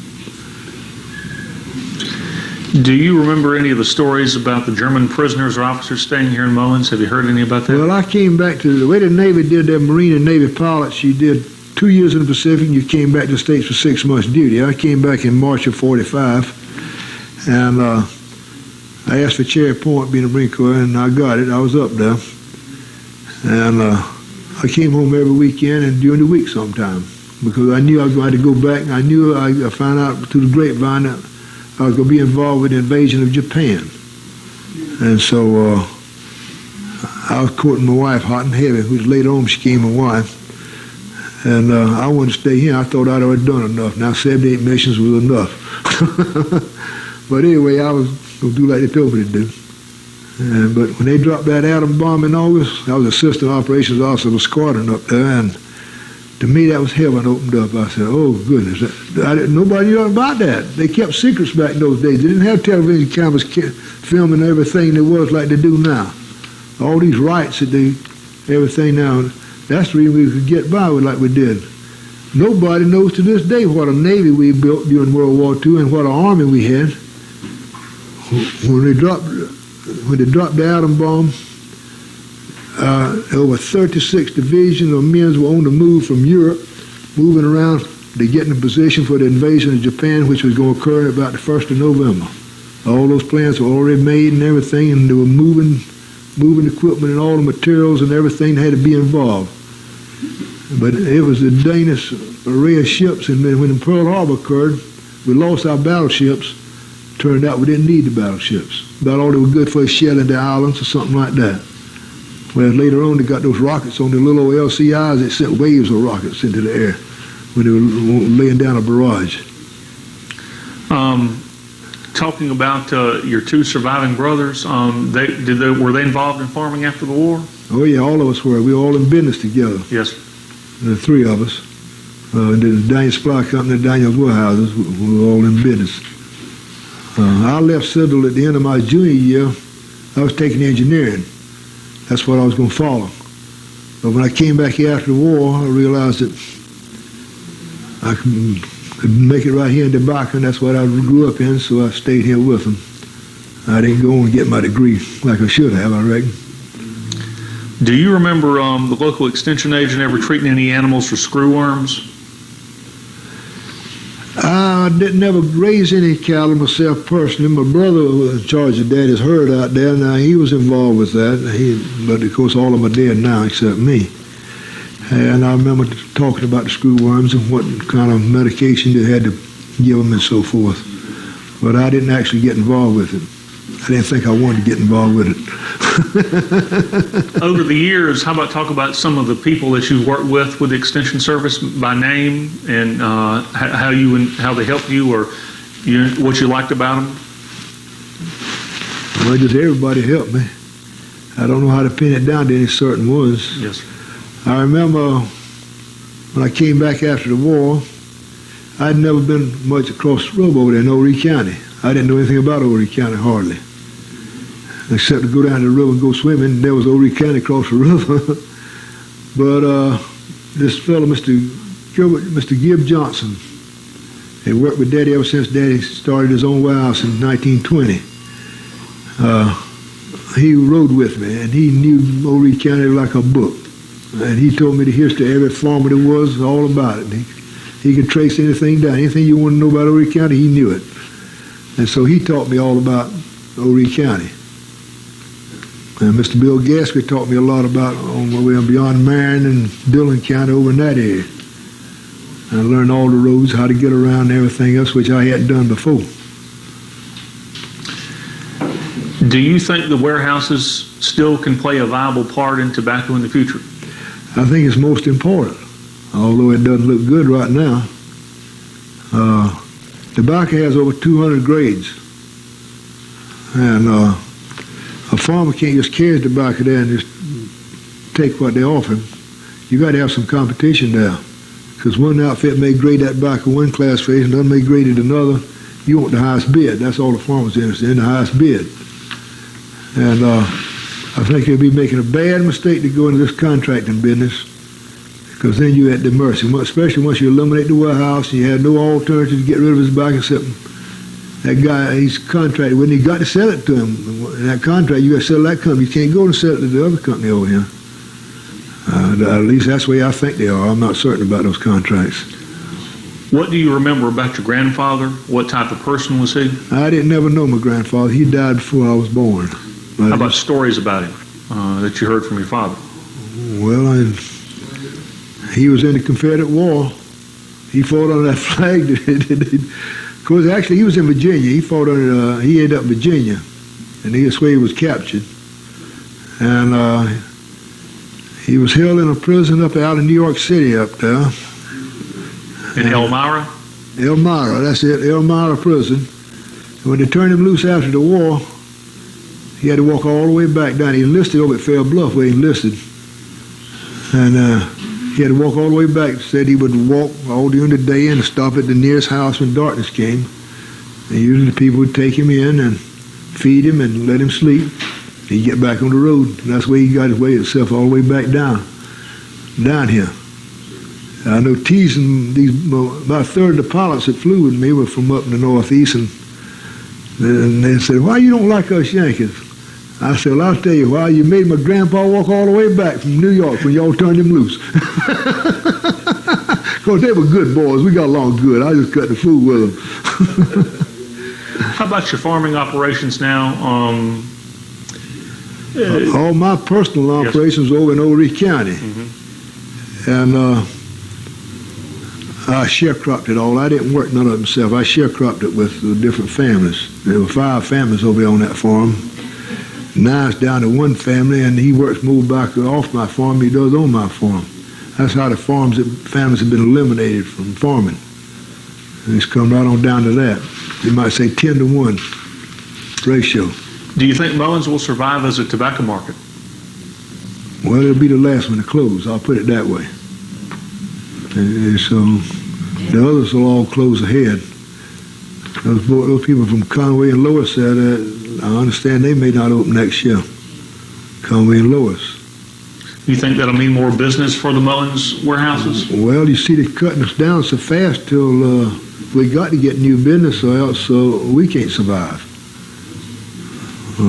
S2: Do you remember any of the stories about the German prisoners or officers staying here in Mullins? Have you heard any about that?
S5: Well, I came back to the way the Navy did their Marine and Navy pilots. You did 2 years in the Pacific, and you came back to the States for 6 months duty. I came back in March of '45, and I asked for Cherry Point, being a Marine Corps, and I got it. I was up there. And I came home every weekend and during the week sometime, because I knew I was going to go back. I knew I found out through the grapevine that I was going to be involved with the invasion of Japan. And so I was courting my wife hot and heavy, who's later on became my wife. And I wanted to stay here. I thought I'd already done enough. Now 78 missions was enough. But anyway, I was going to do like they told me to do. But when they dropped that atom bomb in August, I was assistant operations officer of a squadron up there, and to me that was heaven opened up. I said, oh goodness, nobody knew about that. They kept secrets back in those days. They didn't have television cameras filming everything there was like they do now. All these rights that everything now, that's the reason we could get by with like we did. Nobody knows to this day what a Navy we built during World War II and what an Army we had. When they dropped the atom bomb, over 36 divisions of men were on the move from Europe, moving around to get in position for the invasion of Japan, which was going to occur about the 1st of November. All those plans were already made and everything, and they were moving equipment and all the materials and everything had to be involved. But it was the Danish array of ships, and then when Pearl Harbor occurred, we lost our battleships. Turned out we didn't need the battleships. About all they were good for is shelling the islands or something like that. Whereas later on they got those rockets on the little LCIs that sent waves of rockets into the air when they were laying down a barrage.
S2: Talking about your 2 surviving brothers, were they involved in farming after the war?
S5: Oh yeah, all of us were. We were all in business together.
S2: Yes.
S5: The 3 of us. The Daniel Supply Company, the Daniel Warehouses, we were all in business. I left Citadel at the end of my junior year. I was taking engineering. That's what I was going to follow. But when I came back here after the war, I realized that I could make it right here in Debaca, and that's what I grew up in, so I stayed here with them. I didn't go and get my degree like I should have, I reckon.
S2: Do you remember the local extension agent ever treating any animals for screwworms?
S5: I didn't never raise any cattle myself personally. My brother was in charge of Daddy's herd out there. Now he was involved with that. But of course all of them are dead now except me. And I remember talking about the screwworms and what kind of medication they had to give them and so forth. But I didn't actually get involved with it. I didn't think I wanted to get involved with it.
S2: Over the years, how about talk about some of the people that you've worked with the Extension Service by name, and how they helped you, or what you liked about them?
S5: Well, just everybody helped me. I don't know how to pin it down to any certain ones.
S2: Yes.
S5: I remember when I came back after the war, I'd never been much across the road over there in Horry County. I didn't know anything about Horry County hardly, except to go down to the river and go swimming. There was Horry County across the river. But this fellow, Mr. Gibb Johnson, had worked with Daddy ever since Daddy started his own warehouse in 1920. He rode with me, and he knew Horry County like a book. And he told me the history of every farmer there was, all about it. He could trace anything down. Anything you want to know about Horry County, he knew it. And so he taught me all about Horry County. And Mr. Bill Gasky taught me a lot about on my way beyond Marion and Dillon County over in that area. And I learned all the roads, how to get around and everything else, which I hadn't done before.
S2: Do you think the warehouses still can play a viable part in tobacco in the future?
S5: I think it's most important. although it doesn't look good right now. Tobacco has over 200 grades, and a farmer can't just carry tobacco there and just take what they offer him. You got to have some competition there, because one outfit may grade that tobacco one classification, another may grade it another. You want the highest bid. That's all the farmers are interested in, the highest bid. And I think they'll be making a bad mistake to go into this contracting business, because then you're at their mercy, especially once you eliminate the warehouse and you have no alternative to get rid of his tobacco except that guy he's contracted with, and you got to sell it to him. In that contract, you got to sell that company. You can't go and sell it to the other company over here. At least that's the way I think they are. I'm not certain about those contracts.
S2: What do you remember about your grandfather? What type of person was he?
S5: I didn't never know my grandfather. He died before I was born.
S2: How about stories about him that you heard from your father?
S5: Well, he was in the Confederate War. He fought on that flag. Of course, actually, he was in Virginia. He fought on. He ended up in Virginia, and that's where he was captured. And he was held in a prison up out in New York City up there.
S2: In Elmira?
S5: Elmira, that's it, Elmira prison. And when they turned him loose after the war, he had to walk all the way back down. He enlisted over at Fair Bluff where he enlisted. And he had to walk all the way back. Said he would walk all during the day and stop at the nearest house when darkness came. And usually the people would take him in and feed him and let him sleep. He'd get back on the road. And that's where he got his way himself all the way back down here. I know teasing about a third of the pilots that flew with me were from up in the Northeast, and they said, "Why you don't like us Yankees?" I said, "Well, I'll tell you why. You made my grandpa walk all the way back from New York when y'all turned him loose." Because they were good boys. We got along good. I just cut the food with them.
S2: How about your farming operations now?
S5: All my personal operations over in Old Reef County.
S2: Mm-hmm.
S5: And I sharecropped it all. I didn't work none of it myself. I sharecropped it with the different families. There were 5 families over there on that farm. Now it's down to 1 family, and he works more back off my farm than he does on my farm. That's how the families have been eliminated from farming. And it's come right on down to that. You might say 10 to 1 ratio.
S2: Do you think Mullins will survive as a tobacco market?
S5: Well, it'll be the last one to close. I'll put it that way. And so the others will all close ahead. Those people from Conway and Lois said, I understand they may not open next year. Conway and Lois.
S2: You think that'll mean more business for the Mullins warehouses?
S5: Well, you see, they're cutting us down so fast till we got to get new business or else we can't survive.
S2: Do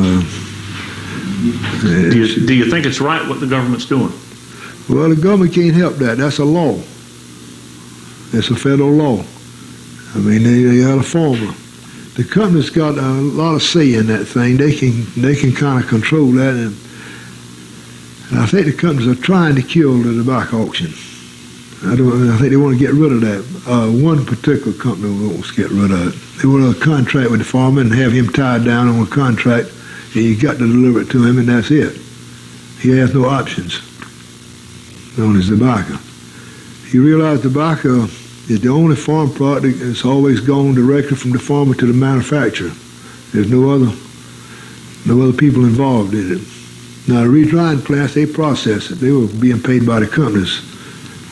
S2: you think it's right what the government's doing?
S5: Well, the government can't help that. That's a law. It's a federal law. I mean, they got a formula. The company's got a lot of say in that thing. They can kind of control that, and I think the companies are trying to kill the tobacco auction. I think they want to get rid of that. One particular company wants to get rid of it. They want a contract with the farmer and have him tied down on a contract, and you got to deliver it to him, and that's it. He has no options on his tobacco. You realize tobacco is the only farm product that's always gone directly from the farmer to the manufacturer. There's no other people involved in it. Now, the redrying plants, they process it. They were being paid by the companies.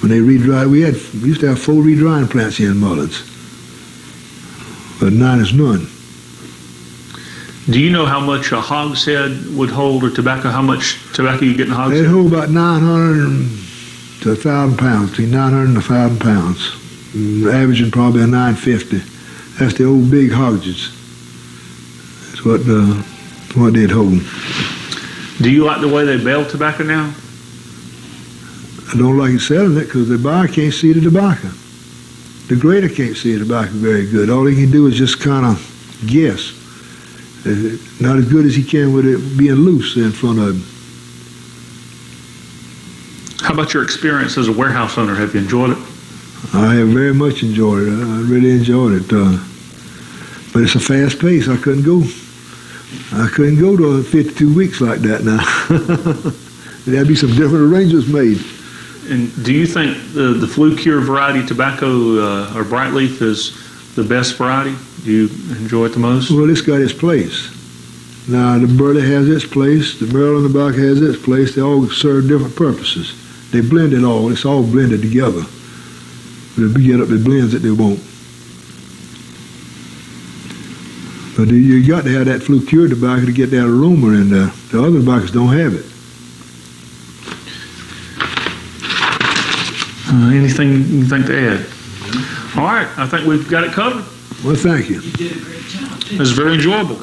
S5: When they redry, we used to have 4 redrying plants here in Mullins, but now there's none.
S2: Do you know how much a hogshead would hold, or tobacco? How much tobacco you get in a hogshead?
S5: They hold about 900 to 1,000 pounds, between 900 and 1,000 pounds. Averaging probably a 950. That's the old big hogsheads. That's what they'd hold.
S2: Do you like the way they bale tobacco now?
S5: I don't like it selling it because the buyer can't see the tobacco. The grader can't see the tobacco very good. All he can do is just kind of guess. Not as good as he can with it being loose in front of him.
S2: How about your experience as a warehouse owner? Have you enjoyed it?
S5: I have very much enjoyed it. I really enjoyed it. But it's a fast pace. I couldn't go to 52 weeks like that now. There'd be some different arrangements made.
S2: And do you think the Flue Cure variety tobacco or bright leaf is the best variety? Do you enjoy it the most?
S5: Well, it's got its place. Now, the Burley has its place, the Maryland tobacco has its place. They all serve different purposes. They blend it all. It's all blended together. But if we get up the blends that they want. But you got to have that Flue Cure tobacco to get that aroma in there. The other tobaccos don't have it.
S2: Anything you think to add? All right, I think we've got it covered.
S5: Well, thank you.
S3: You did a great job.
S2: It was very enjoyable.